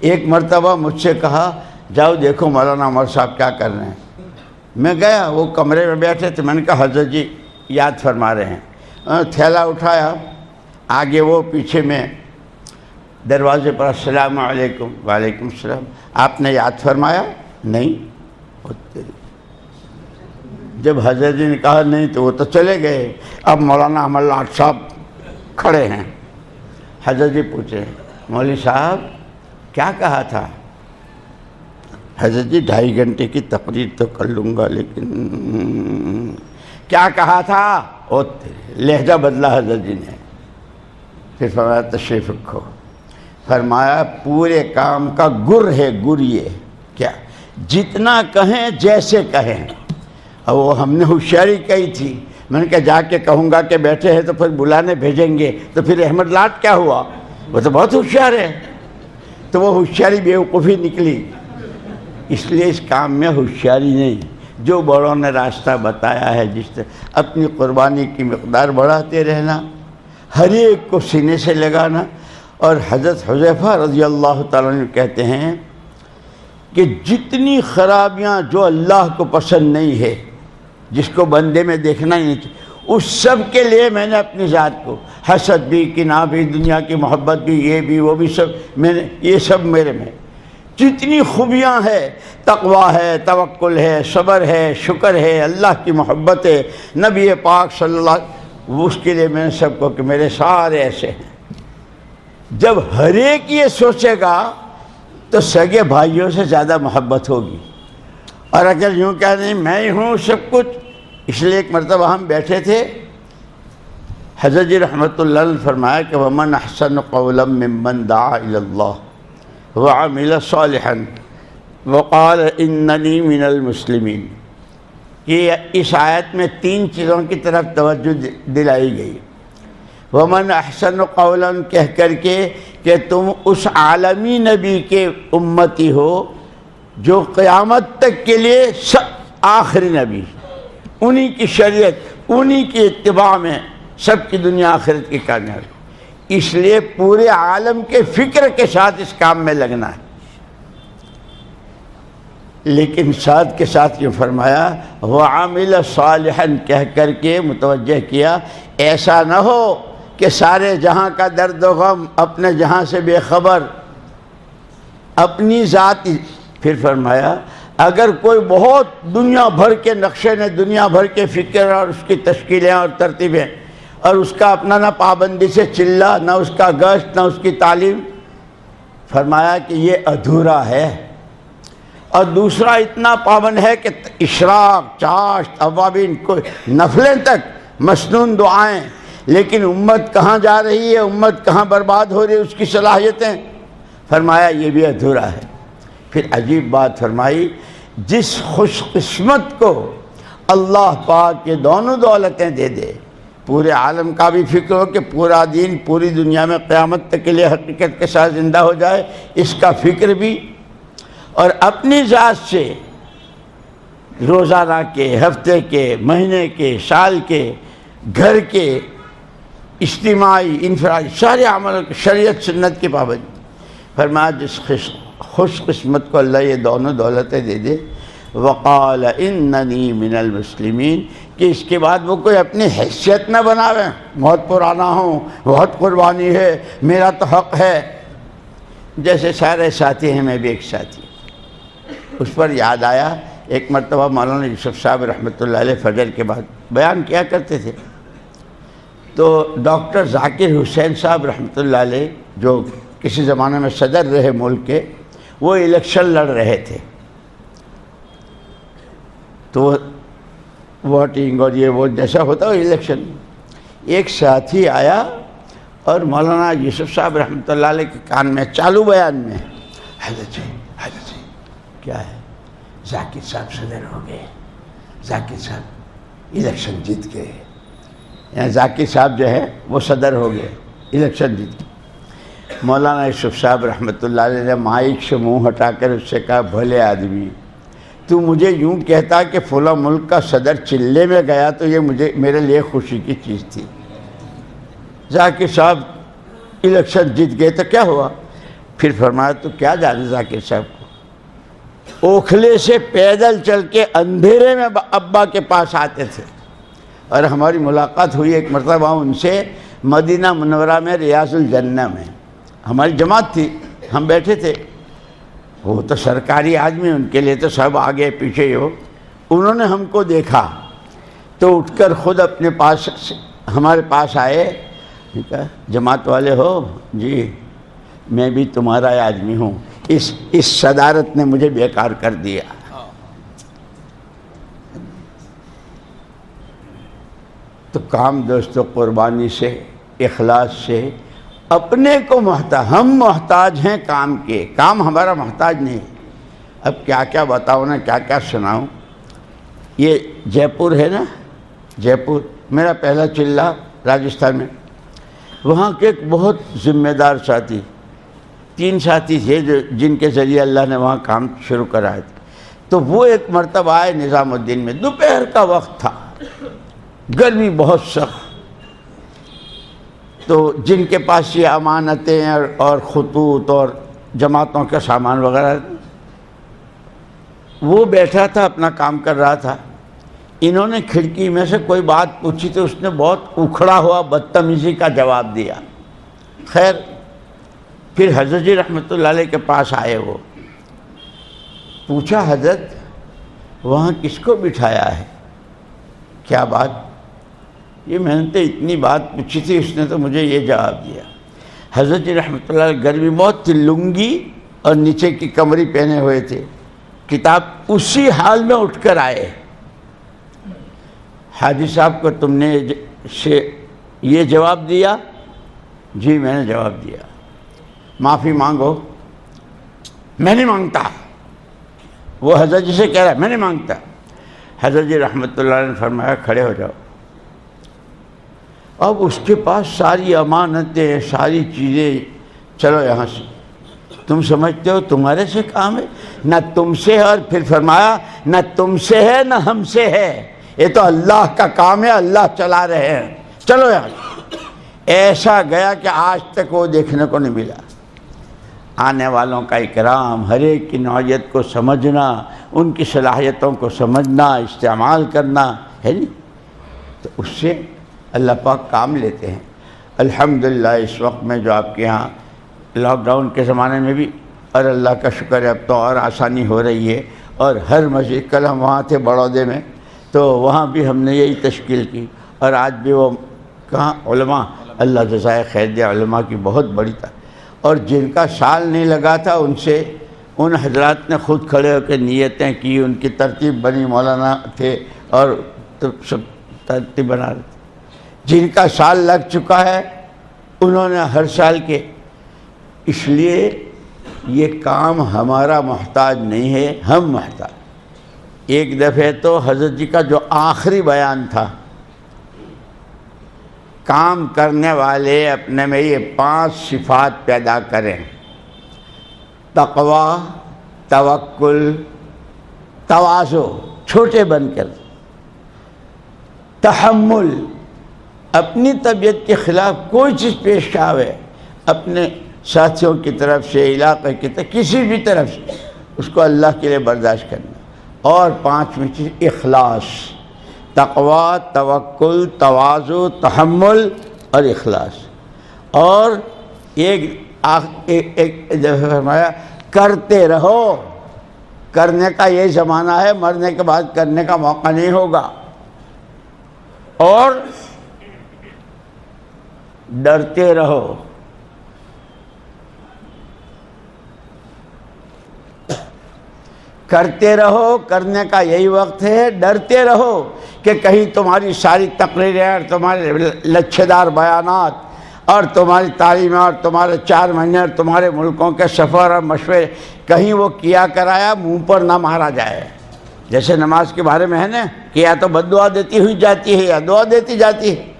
ایک مرتبہ مجھ سے کہا جاؤ دیکھو مولانا عمر صاحب کیا کر رہے ہیں۔ میں گیا، وہ کمرے میں بیٹھے تھے، میں نے کہا حضرت جی یاد فرما رہے ہیں۔ تھیلا اٹھایا، آگے وہ پیچھے میں دروازے پر السلام علیکم، وعلیکم السلام، آپ نے یاد فرمایا؟ نہیں۔ جب حضرت جی نے کہا نہیں تو وہ تو چلے گئے۔ اب مولانا عمر لاٹ صاحب کھڑے ہیں، حضرت جی پوچھے مولوی صاحب کیا کہا تھا؟ حضرت جی 2.5 گھنٹے کی تقریر تو کر لوں گا، لیکن کیا کہا تھا؟ لہجہ بدلا حضرت جی نے، پھر فرمایا تشریف رکھو۔ فرمایا پورے کام کا گر ہے، گر یہ کیا، جتنا کہیں جیسے کہیں۔ اور وہ ہم نے ہوشیاری کہی تھی، میں نے کہا جا کے کہوں گا کہ بیٹھے ہیں تو پھر بلانے بھیجیں گے، تو پھر احمد لاٹ کیا ہوا؟ وہ تو بہت ہوشیار ہے، تو وہ ہوشیاری بیوقوفی نکلی۔ اس لیے اس کام میں ہوشیاری نہیں، جو بڑوں نے راستہ بتایا ہے، جس طرح اپنی قربانی کی مقدار بڑھاتے رہنا، ہر ایک کو سینے سے لگانا۔ اور حضرت حذیفہ رضی اللہ تعالیٰ عنہ کہتے ہیں کہ جتنی خرابیاں جو اللہ کو پسند نہیں ہے، جس کو بندے میں دیکھنا ہی نہیں چاہیے، اس سب کے لیے میں نے اپنی ذات کو، حسد بھی، کینہ بھی، دنیا کی محبت بھی، یہ بھی وہ بھی، سب میں نے، یہ سب میرے میں جتنی خوبیاں ہیں، تقویٰ ہے، توکل ہے، صبر ہے، شکر ہے، اللہ کی محبت ہے، نبی پاک صلی اللہ علیہ وسلم، اس کے لیے میں نے سب کو کہ میرے سارے ایسے ہیں۔ جب ہر ایک یہ سوچے گا تو سگے بھائیوں سے زیادہ محبت ہوگی، اور اگر یوں کہہ دیں میں ہی ہوں سب کچھ۔ اس لیے ایک مرتبہ ہم بیٹھے تھے، حضرت جی رحمۃ اللہ علیہ نے فرمایا کہ ومن احسن قولا ممن دعا الی اللہ وعمل صالحا وقال اننی من المسلمین. یہ اس آیت میں 3 چیزوں کی طرف توجہ دلائی گئی. ومن احسن قولا کہہ کر کے کہ تم اس عالمی نبی کے امتی ہو جو قیامت تک کے لیے آخری نبی، انہی کی شریعت، انہی کی اتباع میں سب کی دنیا آخرت کی کامیابی. اس لیے پورے عالم کے فکر کے ساتھ اس کام میں لگنا ہے. لیکن ساتھ کے ساتھ یہ فرمایا وَعَمِلَ صَالِحًا کہہ کر کے متوجہ کیا ایسا نہ ہو کہ سارے جہاں کا درد و غم اپنے جہاں سے بے خبر اپنی ذات. پھر فرمایا اگر کوئی بہت دنیا بھر کے نقشے نے، دنیا بھر کے فکر اور اس کی تشکیلیں اور ترتیبیں، اور اس کا اپنا نہ پابندی سے چلہ، نہ اس کا گشت، نہ اس کی تعلیم، فرمایا کہ یہ ادھورا ہے. اور دوسرا اتنا پابند ہے کہ اشراق، چاشت، اوابین، کوئی نفلیں تک مسنون دعائیں، لیکن امت کہاں جا رہی ہے، امت کہاں برباد ہو رہی ہے، اس کی صلاحیتیں، فرمایا یہ بھی ادھورا ہے. پھر عجیب بات فرمائی جس خوش قسمت کو اللہ پاک یہ دونوں دولتیں دے دے، پورے عالم کا بھی فکر ہو کہ پورا دین پوری دنیا میں قیامت تک کے لیے حقیقت کے ساتھ زندہ ہو جائے، اس کا فکر بھی، اور اپنی ذات سے روزانہ کے، ہفتے کے، مہینے کے، سال کے، گھر کے، اجتماعی، انفرادی، سارے عمل شریعت سنت کی پابندی. فرمایا جس خوش قسمت کو اللہ یہ دونوں دولتیں دے دے، وقال اننی من المسلمین، کہ اس کے بعد وہ کوئی اپنی حیثیت نہ بناوے، بہت پرانا ہوں، بہت قربانی ہے، میرا تو حق ہے. جیسے سارے ساتھی ہیں، میں بھی ایک ساتھی. اس پر یاد آیا ایک مرتبہ مولانا یوسف صاحب رحمۃ اللہ علیہ فجر کے بعد بیان کیا کرتے تھے، تو ڈاکٹر ذاکر حسین صاحب رحمۃ اللہ علیہ جو کسی زمانے میں صدر رہے ملک کے، وہ الیکشن لڑ رہے تھے. تو ووٹنگ اور یہ وہ جیسا ہوتا ہے الیکشن، ایک ساتھی آیا اور مولانا یوسف صاحب رحمۃ اللہ علیہ کے کان میں چالو بیان میں، حضرت جی کیا ہے، ذاکر صاحب صدر ہو گئے، ذاکر صاحب الیکشن جیت گئے، یعنی ذاکر صاحب جو ہے وہ صدر ہو گئے، الیکشن جیت گئے. مولانا یوسف صاحب رحمۃ اللہ علیہ نے مائک سے منہ ہٹا کر اس سے کہا بھلے آدمی، تو مجھے یوں کہتا کہ فلاں ملک کا صدر چلے میں گیا تو یہ میرے لیے خوشی کی چیز تھی. ذاکر صاحب الیکشن جیت گئے تو کیا ہوا؟ پھر فرمایا تو کیا جانے ذاکر صاحب کو، اوکھلے سے پیدل چل کے اندھیرے میں ابا کے پاس آتے تھے. اور ہماری ملاقات ہوئی ایک مرتبہ ان سے مدینہ منورہ میں ریاض الجنہ میں، ہماری جماعت تھی، ہم بیٹھے تھے. وہ تو سرکاری آدمی، ان کے لیے تو سب آگے پیچھے ہو. انہوں نے ہم کو دیکھا تو اٹھ کر خود اپنے پاس ہمارے پاس آئے، کہا جماعت والے ہو؟ جی میں بھی تمہارا آدمی ہوں، اس صدارت نے مجھے بیکار کر دیا. تو کام دوستو قربانی سے، اخلاص سے، اپنے کو محتاج، ہم محتاج ہیں کام کے، کام ہمارا محتاج نہیں. اب کیا کیا بتاؤں نا، کیا کیا سناؤں. یہ جے پور ہے نا، جے پور میرا پہلا چلہ راجستھان میں، وہاں کے ایک بہت ذمہ دار ساتھی، 3 ساتھی تھے جن کے ذریعے اللہ نے وہاں کام شروع کرایا تھا. تو وہ ایک مرتبہ آئے نظام الدین میں، دوپہر کا وقت تھا، گرمی بہت سخت. تو جن کے پاس یہ امانتیں اور خطوط اور جماعتوں کا سامان وغیرہ، وہ بیٹھا تھا اپنا کام کر رہا تھا. انہوں نے کھڑکی میں سے کوئی بات پوچھی تو اس نے بہت اکھڑا ہوا بدتمیزی کا جواب دیا. خیر پھر حضرت جی رحمۃ اللہ علیہ کے پاس آئے، وہ پوچھا حضرت وہاں کس کو بٹھایا ہے؟ کیا بات؟ یہ میں نے تو اتنی بات پوچھی تھی، اس نے تو مجھے یہ جواب دیا. حضرت جی رحمۃ اللہ علیہ گرمی بہت تھی، لنگی اور نیچے کی کمری پہنے ہوئے تھے، کتاب اسی حال میں اٹھ کر آئے. حاجی صاحب کو تم نے سے یہ جواب دیا؟ جی میں نے جواب دیا۔ معافی مانگو؟ میں نہیں مانگتا۔ وہ حضرت جی سے کہہ رہا ہے میں نہیں مانگتا۔ حضرت جی رحمۃ اللہ علیہ نے فرمایا کھڑے ہو جاؤ۔ اب اس کے پاس ساری امانتیں، ساری چیزیں، چلو یہاں سے، تم سمجھتے ہو تمہارے سے کام ہے؟ نہ تم سے ہے، اور پھر فرمایا نہ تم سے ہے نہ ہم سے ہے، یہ تو اللہ کا کام ہے، اللہ چلا رہے ہیں، چلو یہاں سے۔ ایسا گیا کہ آج تک وہ دیکھنے کو نہیں ملا۔ آنے والوں کا اکرام، ہر ایک کی نوعیت کو سمجھنا، ان کی صلاحیتوں کو سمجھنا، استعمال کرنا ہے نہیں، تو اس سے اللہ پاک کام لیتے ہیں۔ الحمدللہ اس وقت میں جو آپ کے یہاں لاک ڈاؤن کے زمانے میں بھی، اور اللہ کا شکر ہے اب تو اور آسانی ہو رہی ہے، اور ہر مسجد، کل ہم وہاں تھے بڑودے میں، تو وہاں بھی ہم نے یہی تشکیل کی، اور آج بھی وہ کہاں علماء، اللہ جزائے خیر دے، علماء کی بہت بڑی تھا، اور جن کا سال نہیں لگا تھا ان سے، ان حضرات نے خود کھڑے ہو کے نیتیں کی، ان کی ترتیب بنی، مولانا تھے اور سب ترتیب بنا رہے تھے۔ جن کا سال لگ چکا ہے انہوں نے ہر سال کے، اس لیے یہ کام ہمارا محتاج نہیں ہے، ہم محتاج۔ ایک دفعہ تو حضرت جی کا جو آخری بیان تھا، کام کرنے والے اپنے میں یہ 5 صفات پیدا کریں: تقوی، توکل، تواضع، چھوٹے بن کر، تحمل، اپنی طبیعت کے خلاف کوئی چیز پیش آوے، اپنے ساتھیوں کی طرف سے، علاقے کی طرف، کسی بھی طرف سے، اس کو اللہ کے لیے برداشت کرنا۔ اور 5ویں چیز اخلاص، تقوی، توکل، تواضع، تحمل اور اخلاص۔ اور ایک دفعہ فرمایا کرتے رہو، کرنے کا یہ زمانہ ہے، مرنے کے بعد کرنے کا موقع نہیں ہوگا۔ اور ڈرتے رہو، کرتے رہو، کرنے کا یہی وقت ہے، ڈرتے رہو کہ کہیں تمہاری ساری تقریریں اور تمہارے لچھے دار بیانات اور تمہاری تعلیمیں اور تمہارے 4 مہینے اور تمہارے ملکوں کے سفر اور مشورے کہیں وہ کیا کرایا منہ پر نہ مارا جائے۔ جیسے نماز کے بارے میں ہے نا کہ یا تو بد دعا دیتی ہوئی جاتی ہے یا دعا دیتی جاتی ہے۔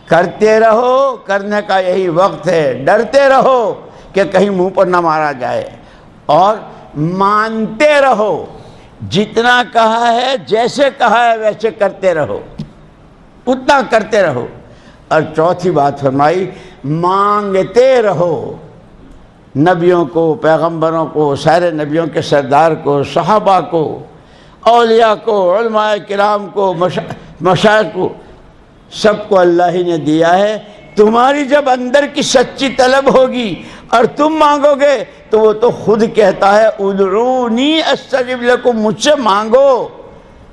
کرتے رہو، کرنے کا یہی وقت ہے، ڈرتے رہو کہ کہیں منہ پر نہ مارا جائے، اور مانتے رہو، جتنا کہا ہے، جیسے کہا ہے ویسے کرتے رہو، اتنا کرتے رہو۔ اور چوتھی بات فرمائی مانگتے رہو، نبیوں کو، پیغمبروں کو، سارے نبیوں کے سردار کو، صحابہ کو، اولیاء کو، علماء کرام کو، مشائخ کو، سب کو اللہ ہی نے دیا ہے۔ تمہاری جب اندر کی سچی طلب ہوگی اور تم مانگو گے تو وہ تو خود کہتا ہے ادعونی استجب لکم، مجھ سے مانگو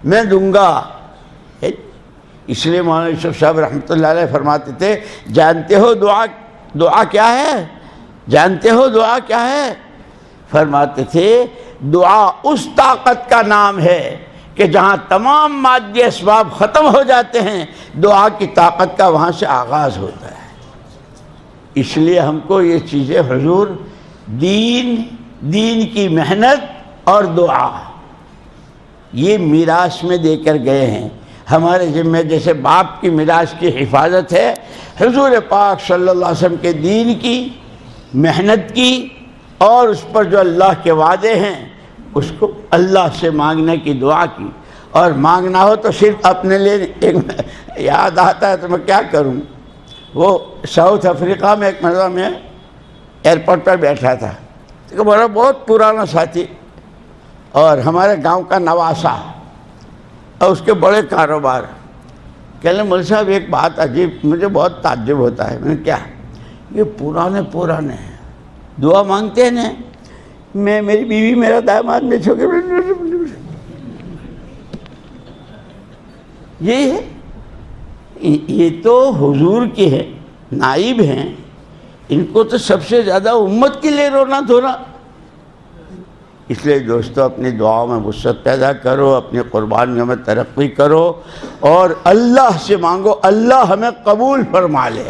میں دوں گا۔ اس لیے مولانا یوسف صاحب رحمۃ اللہ علیہ فرماتے تھے جانتے ہو دعا کیا ہے؟ جانتے ہو دعا کیا ہے؟ فرماتے تھے دعا اس طاقت کا نام ہے کہ جہاں تمام مادی اسباب ختم ہو جاتے ہیں، دعا کی طاقت کا وہاں سے آغاز ہوتا ہے۔ اس لیے ہم کو یہ چیزیں حضور دین کی محنت اور دعا یہ میراث میں دے کر گئے ہیں۔ ہمارے ذمہ جیسے باپ کی میراث کی حفاظت ہے، حضور پاک صلی اللہ علیہ وسلم کے دین کی محنت کی، اور اس پر جو اللہ کے وعدے ہیں اس کو اللہ سے مانگنے کی دعا کی۔ اور مانگنا ہو تو صرف اپنے لیے ایک یاد آتا ہے تو میں کیا کروں، وہ ساؤتھ افریقہ میں ایک مرتبہ میں ایئرپورٹ پر بیٹھا تھا، تو میرا بہت پرانا ساتھی اور ہمارے گاؤں کا نواسا اور اس کے بڑے کاروبار، کہنے مول صاحب ایک بات عجیب، مجھے بہت تعجب ہوتا ہے۔ میں نے کیا؟ یہ پرانے ہیں، دعا مانگتے ہیں نا، میں، میری بیوی، میرا داماد، میں چھوکے، یہ ہے، یہ تو حضور کی ہے، نائب ہیں، ان کو تو سب سے زیادہ امت کے لیے رونا دھونا، اس لیے دوستو اپنی دعاؤں میں وسعت پیدا کرو، اپنی قربانیوں میں ترقی کرو اور اللہ سے مانگو اللہ ہمیں قبول فرما لے۔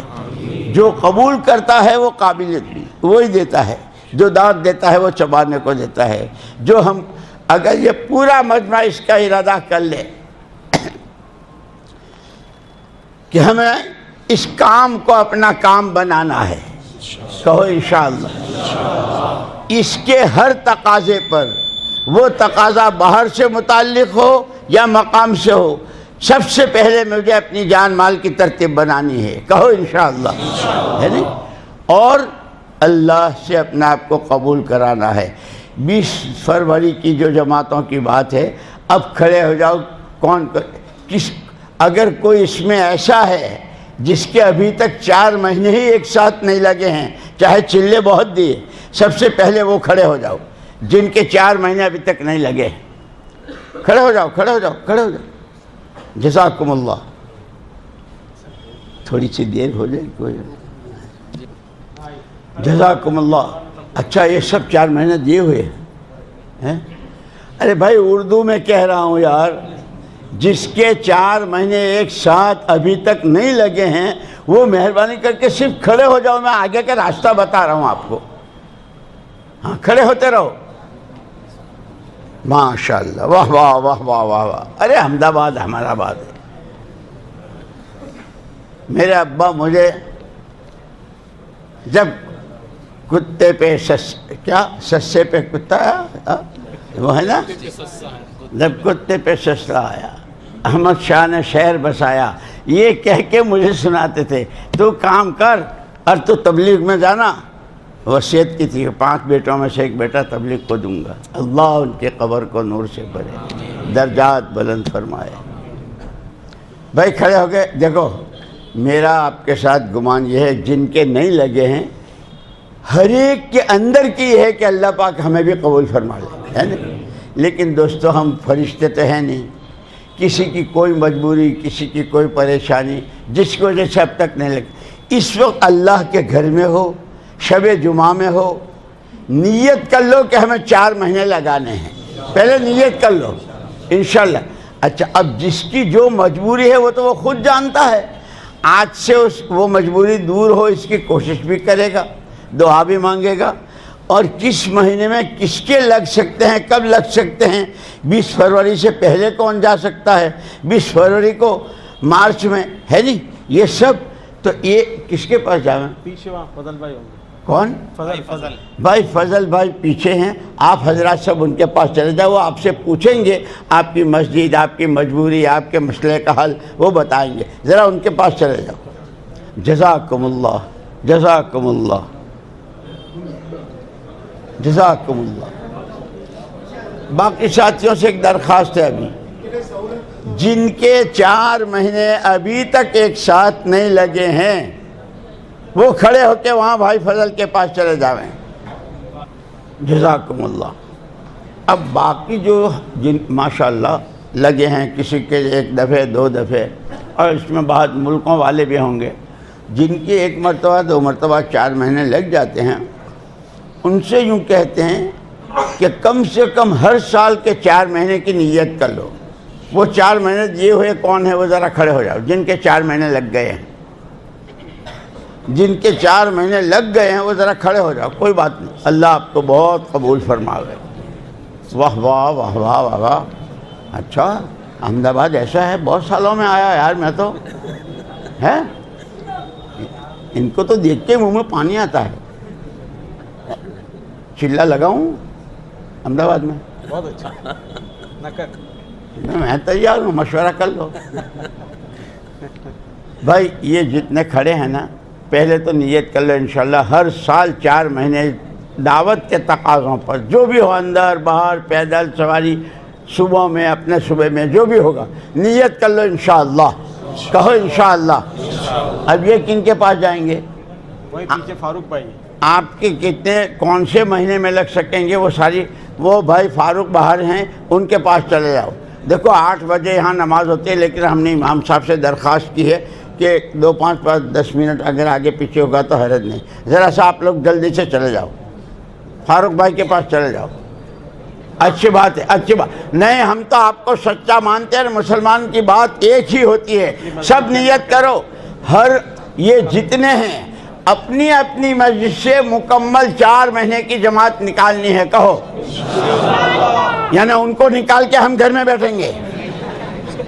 جو قبول کرتا ہے وہ قابلیت بھی وہی دیتا ہے، جو دانت دیتا ہے وہ چبانے کو دیتا ہے۔ جو ہم اگر یہ پورا مجمع اس کا ارادہ کر لے کہ ہمیں اس کام کو اپنا کام بنانا ہے، کہو انشاءاللہ، اس کے ہر تقاضے پر، وہ تقاضا باہر سے متعلق ہو یا مقام سے ہو، سب سے پہلے مجھے اپنی جان مال کی ترتیب بنانی ہے، کہو انشاءاللہ، ہے نہیں؟ اور اللہ سے اپنا آپ کو قبول کرانا ہے۔ 20 فروری کی جو جماعتوں کی بات ہے، اب کھڑے ہو جاؤ، اگر کوئی اس میں ایسا ہے جس کے ابھی تک 4 مہینے ہی ایک ساتھ نہیں لگے ہیں، چاہے چلے بہت دیے، سب سے پہلے وہ کھڑے ہو جاؤ جن کے 4 مہینے ابھی تک نہیں لگے۔ کھڑے ہو جاؤ، کھڑے ہو جاؤ، کھڑے ہو جاؤ، جزاکم اللہ۔ تھوڑی سی دیر ہو جائے کوئی، جزاکم اللہ۔ اچھا یہ سب 4 مہینے دیے ہوئے ہیں؟ ارے بھائی اردو میں کہہ رہا ہوں یار، جس کے 4 مہینے ایک ساتھ ابھی تک نہیں لگے ہیں وہ مہربانی کر کے صرف کھڑے ہو جاؤ، میں آگے کا راستہ بتا رہا ہوں آپ کو۔ ہاں کھڑے ہوتے رہو۔ ماشاءاللہ، واہ واہ واہ واہ واہ واہ۔ ارے احمد آباد ہمارا آباد ہے۔ میرے ابا مجھے جب کتے پہ سسے پہ کتا آیا، وہ ہے نا، جب کتے پہ سسرا آیا، احمد شاہ نے شہر بسایا، یہ کہہ کے مجھے سناتے تھے، تو کام کر اور تو تبلیغ میں جانا۔ وصیت کی تھی، 5 بیٹوں میں سے ایک بیٹا تبلیغ کو دوں گا، اللہ ان کے قبر کو نور سے بھرے، درجات بلند فرمائے۔ بھائی کھڑے ہو گئے، دیکھو میرا آپ کے ساتھ گمان یہ ہے، جن کے نہیں لگے ہیں ہر ایک کے اندر کی یہ ہے کہ اللہ پاک ہمیں بھی قبول فرما لے، ہے نا؟ لیکن دوستو ہم فرشتے تو ہیں نہیں، کسی کی کوئی مجبوری، کسی کی کوئی پریشانی جس کی وجہ سے اب تک نہیں لگے، اس وقت اللہ کے گھر میں ہو، شب جمعہ میں ہو، نیت کر لو کہ ہمیں 4 مہینے لگانے ہیں، پہلے نیت کر لو انشاءاللہ۔ اچھا اب جس کی جو مجبوری ہے وہ تو وہ خود جانتا ہے، آج سے وہ مجبوری دور ہو اس کی کوشش بھی کرے گا، دعا بھی مانگے گا، اور کس مہینے میں کس کے لگ سکتے ہیں، کب لگ سکتے ہیں، 20 فروری سے پہلے کون جا سکتا ہے، 20 فروری کو مارچ میں، ہے نہیں؟ یہ سب تو یہ کس کے پاس جاؤں؟ پیچھے وہاں فضل بھائی ہوں گے۔ کون؟ فضل بھائی فضل بھائی پیچھے ہیں، آپ حضرات سب ان کے پاس چلے جاؤ، وہ آپ سے پوچھیں گے آپ کی مسجد، آپ کی مجبوری، آپ کے مسئلے کا حل وہ بتائیں گے، ذرا ان کے پاس چلے جاؤ۔ جزاکم اللہ، جزاکم اللہ، جزاکم اللہ۔ باقی ساتھیوں سے ایک درخواست ہے، ابھی جن کے 4 مہینے ابھی تک ایک ساتھ نہیں لگے ہیں وہ کھڑے ہو کے وہاں بھائی فضل کے پاس چلے جاویں، جزاکم اللہ۔ اب باقی جو جن ماشاءاللہ لگے ہیں، کسی کے 1 دفعے 2 دفعے، اور اس میں بہت ملکوں والے بھی ہوں گے جن کی 1 مرتبہ 2 مرتبہ 4 مہینے لگ جاتے ہیں، ان سے یوں کہتے ہیں کہ کم سے کم ہر سال کے 4 مہینے کی نیت کر لو۔ وہ 4 مہینے دیے ہوئے کون ہیں وہ ذرا کھڑے ہو جاؤ، جن کے 4 مہینے لگ گئے ہیں، جن کے 4 مہینے لگ گئے ہیں وہ ذرا کھڑے ہو جاؤ، کوئی بات نہیں، اللہ آپ کو بہت قبول فرماوے۔ واہ واہ واہ واہ واہ واہ۔ اچھا احمد آباد ایسا ہے، بہت سالوں میں آیا یار میں تو، ہے ان کو تو دیکھ کے منہ میں پانی آتا ہے۔ چلا لگاؤں احمد آباد میں؟ بہت اچھا، نہ کر، میں تیار ہوں، مشورہ کر لو۔ بھائی یہ جتنے کھڑے ہیں نا، پہلے تو نیت کر لو انشاءاللہ ہر سال 4 مہینے دعوت کے تقاضوں پر، جو بھی ہو، اندر باہر، پیدل سواری، صبح میں، اپنے صبح میں، جو بھی ہوگا نیت کر لو انشاءاللہ، کہو انشاءاللہ۔ اب یہ کن کے پاس جائیں گے؟ وہی پیچھے فاروق بھائی۔ آپ کے کتنے کون سے مہینے میں لگ سکیں گے وہ ساری، وہ بھائی فاروق باہر ہیں، ان کے پاس چلے جاؤ۔ دیکھو 8 بجے یہاں نماز ہوتی ہے، لیکن ہم نے امام صاحب سے درخواست کی ہے کہ 2-5-10 منٹ اگر آگے پیچھے ہوگا تو حرج نہیں، ذرا سا آپ لوگ جلدی سے چلے جاؤ، فاروق بھائی کے پاس چلے جاؤ۔ اچھی بات ہے، اچھی بات نہیں، ہم تو آپ کو سچا مانتے ہیں، مسلمان کی بات ایک ہی ہوتی ہے، سب نیت کرو، ہر یہ جتنے ہیں اپنی اپنی مسجد سے مکمل 4 مہینے کی جماعت نکالنی ہے، کہو یعنی ان کو نکال کے ہم گھر میں بیٹھیں گے۔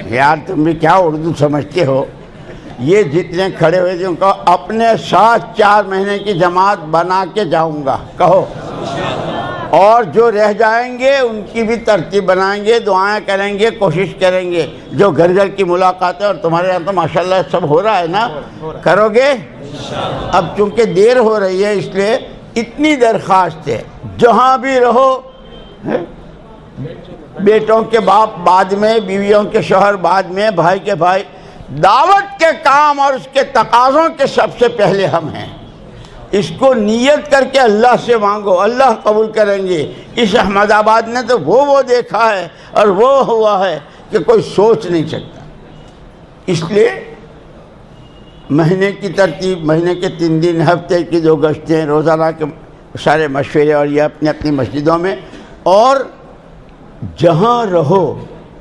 یار تم بھی کیا اردو سمجھتے ہو، یہ جتنے کھڑے ہوئے تھے ان کو اپنے ساتھ 4 مہینے کی جماعت بنا کے جاؤں گا، کہو، اور جو رہ جائیں گے ان کی بھی ترتیب بنائیں گے، دعائیں کریں گے، کوشش کریں گے، جو گھر گھر کی ملاقاتیں، اور تمہارے یہاں تو ماشاءاللہ سب ہو رہا ہے نا، کرو گے؟ اب چونکہ دیر ہو رہی ہے اس لیے اتنی درخواست ہے، جہاں بھی رہو، بیٹوں کے باپ بعد میں، بیویوں کے شوہر بعد میں، بھائی کے بھائی، دعوت کے کام اور اس کے تقاضوں کے سب سے پہلے ہم ہیں۔ اس کو نیت کر کے اللہ سے مانگو، اللہ قبول کریں گے۔ اس احمد آباد نے تو وہ دیکھا ہے اور وہ ہوا ہے کہ کوئی سوچ نہیں سکتا۔ اس لیے مہینے کی ترتیب، مہینے کے 3 دن، ہفتے کی 2 گشتیں، روزانہ کے سارے مشورے، اور یہ اپنی اپنی مسجدوں میں، اور جہاں رہو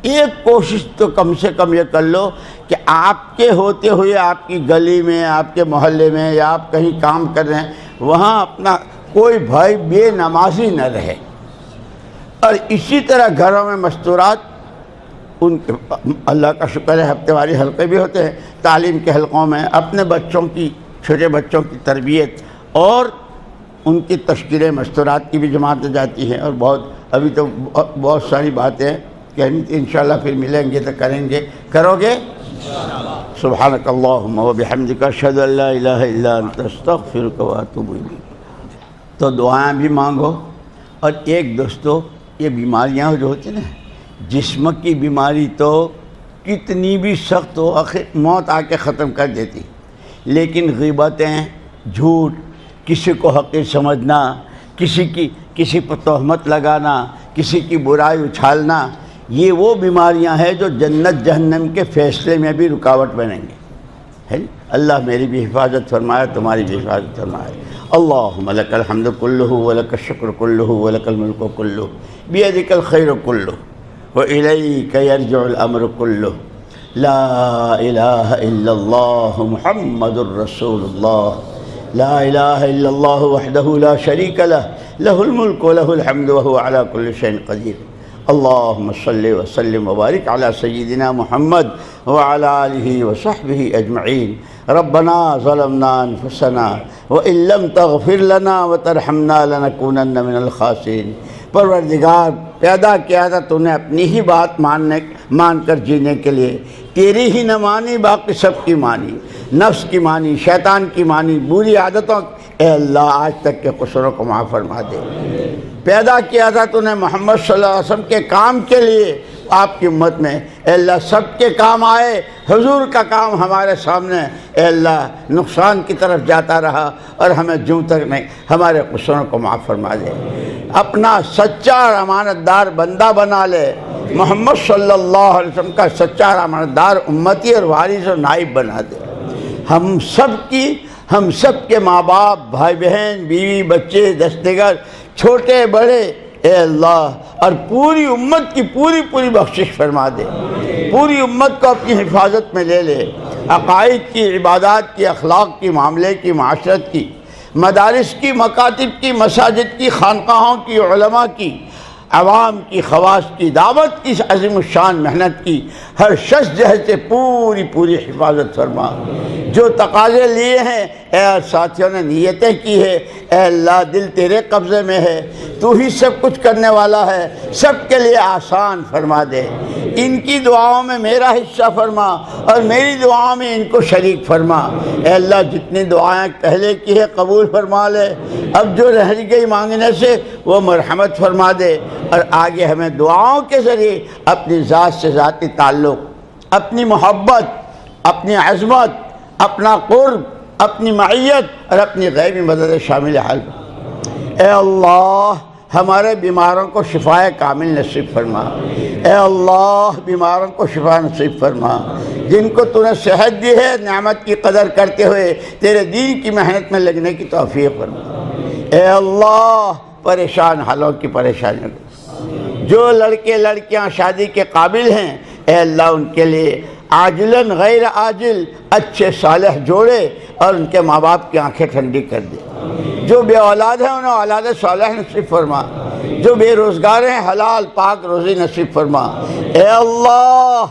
ایک کوشش تو کم سے کم یہ کر لو کہ آپ کے ہوتے ہوئے آپ کی گلی میں، آپ کے محلے میں، یا آپ کہیں کام کر رہے ہیں، وہاں اپنا کوئی بھائی بے نمازی نہ رہے۔ اور اسی طرح گھروں میں مستورات، ان کے اللہ کا شکر ہے ہفتے واری حلقے بھی ہوتے ہیں، تعلیم کے حلقوں میں اپنے بچوں کی، چھوٹے بچوں کی تربیت اور ان کی تشکیل مستورات کی بھی جماعتیں جاتی ہیں، اور ابھی تو بہت ساری باتیں کہنی تھی، انشاءاللہ پھر ملیں گے تو کریں گے، کرو گے؟ سبحانک اللہم و بحمدک اشہد ان لا الہ الا انت استغفرک و اتوب الیک۔ تو دعائیں بھی مانگو، اور ایک دوستو، یہ بیماریاں جو ہوتی ہیں نا، جسم کی بیماری تو کتنی بھی سخت ہو آخر موت آ کے ختم کر دیتی، لیکن غیبتیں، جھوٹ، کسی کو حقیر سمجھنا، کسی پر تہمت لگانا، کسی کی برائی اچھالنا، یہ وہ بیماریاں ہیں جو جنت جہنم کے فیصلے میں بھی رکاوٹ بنیں گے۔ اللہ میری بھی حفاظت فرمائے، تمہاری بھی حفاظت فرمائے۔ اللہم لک الحمد کلہ ولک الشکر کلہ ولک الملک کلہ بیدک الخیر کلہ وإلیک یرجع الامر کلہ لا الہ الا اللہ محمد رسول اللہ لا الہ الا اللہ وحدہ لا شریک لہ لہ الملک ولہ الحمد وہو علی کل شیء قدیر۔ اللہم صلی وسلم وبارک علی سیدنا محمد وعلی آلہ وصحبہ اجمعین۔ ربنا ظلمنا انفسنا وإن لم تغفر لنا وترحمنا لنکونن من الخاسرین۔ پروردگار، پیدا کیا تھا تو نے اپنی ہی بات مان کر جینے کے لیے، تیری ہی نہ مانی، باقی سب کی مانی، نفس کی مانی، شیطان کی مانی، بری عادتوں، اے اللہ آج تک کے قصوروں کو معاف فرما دے۔ پیدا کیا تھا تو نے محمد صلی اللہ علیہ وسلم کے کام کے لیے، آپ کی امت میں، اے اللہ سب کے کام آئے، حضور کا کام ہمارے سامنے، اے اللہ نقصان کی طرف جاتا رہا، اور ہمیں جوں تک نہیں، ہمارے قصوروں کو معاف فرما دے۔ اپنا سچا اور امانت دار بندہ بنا لے، محمد صلی اللہ علیہ وسلم کا سچا اور امانت دار امتی اور وارث اور نائب بنا دے۔ ہم سب کے ماں باپ، بھائی بہن، بیوی، بچے، دستگر، چھوٹے بڑے، اے اللہ، اور پوری امت کی پوری بخشش فرما دے۔ پوری امت کو اپنی حفاظت میں لے لے، عقائد کی، عبادات کی، اخلاق کی، معاملے کی، معاشرت کی، مدارس کی، مکاتب کی، مساجد کی، خانقاہوں کی، علماء کی، عوام کی، خواص کی، دعوت کی عظیم الشان محنت کی ہر شخص جہد سے پوری حفاظت فرما۔ جو تقاضے لیے ہیں اے ساتھیوں نے نیتیں کی ہے، اے اللہ دل تیرے قبضے میں ہے، تو ہی سب کچھ کرنے والا ہے، سب کے لیے آسان فرما دے۔ ان کی دعاؤں میں میرا حصہ فرما، اور میری دعاؤں میں ان کو شریک فرما۔ اے اللہ جتنی دعائیں پہلے کی ہے قبول فرما لے، اب جو رہ گئی مانگنے سے وہ مرحمت فرما دے، اور آگے ہمیں دعاؤں کے ذریعے اپنی ذات سے ذاتی تعلق، اپنی محبت، اپنی عظمت، اپنا قرب، اپنی معیت اور اپنی غیبی مدد شامل حال۔ اے اللہ ہمارے بیماروں کو شفائے کامل نصیب فرما۔ اے اللہ بیماروں کو شفا نصیب فرما۔ جن کو تو نے صحت دی ہے نعمت کی قدر کرتے ہوئے تیرے دین کی محنت میں لگنے کی توفیق فرما۔ اے اللہ پریشان حالوں کی پریشانیوں کو جو لڑکے لڑکیاں شادی کے قابل ہیں اے اللہ ان کے لیے عاجلاً غیر عاجل اچھے صالح جوڑے اور ان کے ماں باپ کی آنکھیں ٹھنڈی کر دے۔ جو بے اولاد ہیں انہیں اولاد صالح نصیب فرما، جو بے روزگار ہیں حلال پاک روزی نصیب فرما۔ اے اللہ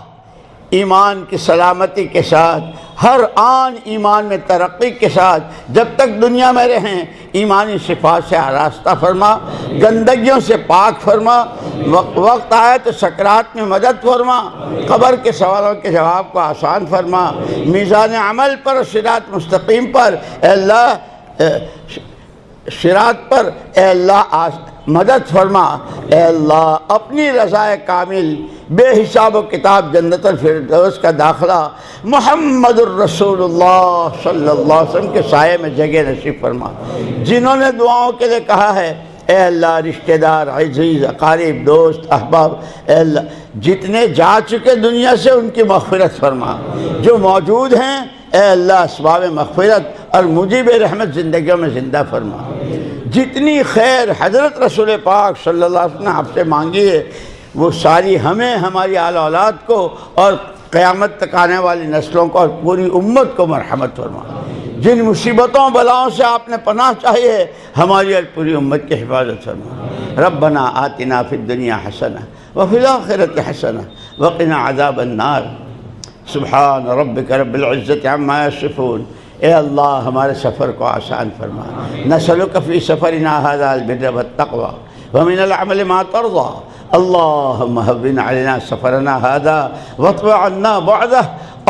ایمان کی سلامتی کے ساتھ، ہر آن ایمان میں ترقی کے ساتھ جب تک دنیا میں رہیں ایمانی صفات سے آراستہ فرما، گندگیوں سے پاک فرما، وقت آئے تو سکرات میں مدد فرما، قبر کے سوالوں کے جواب کو آسان فرما، میزان عمل پر اور صراط مستقیم پر اے اللہ صراط پر اے اللہ مدد فرما۔ اے اللہ اپنی رضا کامل بے حساب و کتاب جنت الفردوس کا داخلہ محمد الرسول اللہ صلی اللہ علیہ وسلم کے سائے میں جگہ نصیب فرما۔ جنہوں نے دعاؤں کے لیے کہا ہے اے اللہ رشتہ دار عزیز اقارب دوست احباب اے اللہ جتنے جا چکے دنیا سے ان کی مغفرت فرما، جو موجود ہیں اے اللہ اسباب مغفرت اور موجب رحمت زندگیوں میں زندہ فرما۔ جتنی خیر حضرت رسول پاک صلی اللہ علیہ وسلم نے آپ سے مانگی ہے وہ ساری ہمیں، ہماری آل اولاد کو اور قیامت تک آنے والی نسلوں کو اور پوری امت کو مرحمت فرما۔ جن مصیبتوں بلاؤں سے آپ نے پناہ چاہیے ہماری اور پوری امت کی حفاظت فرما۔ ربنا آتنا فی الدنیا حسنہ وفی الآخرۃ حسنہ وقنا عذاب النار۔ سبحان ربک رب العزت عما یصفون۔ اے اللہ ہمارے سفر کو آسان فرما۔ نسألک فی سفرنا ھذا البر والتقوی ومن العمل ما ترضى۔ اللهم هون علينا سفرنا هذا واطوع عنا بعده۔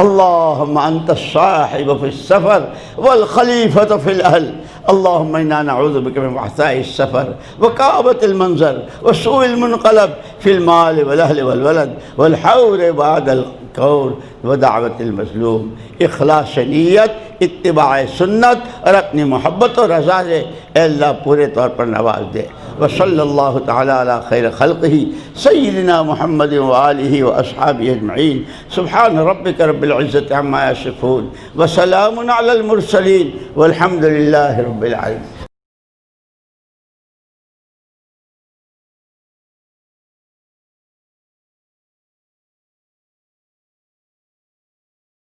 اللهم أنت الصاحب في السفر والخليفة في الأهل۔ اللهم إنا نعوذ بك من وعثاء السفر وكآبة المنظر وسوء المنقلب في المال والأهل والولد والحور بعد الكور ودعوة المظلوم۔ اخلاص نیت، اتباع سنت اور اپنی محبت و رضا سے اے اللہ پورے طور پر نواز دے۔ وصلی اللہ تعالی علی خیر خلقہ سیدنا محمد وآلہ واصحابہ اجمعین۔ سبحان ربک رب العزت عما یصفون وسلام علی المرسلین والحمد للہ رب العالمین۔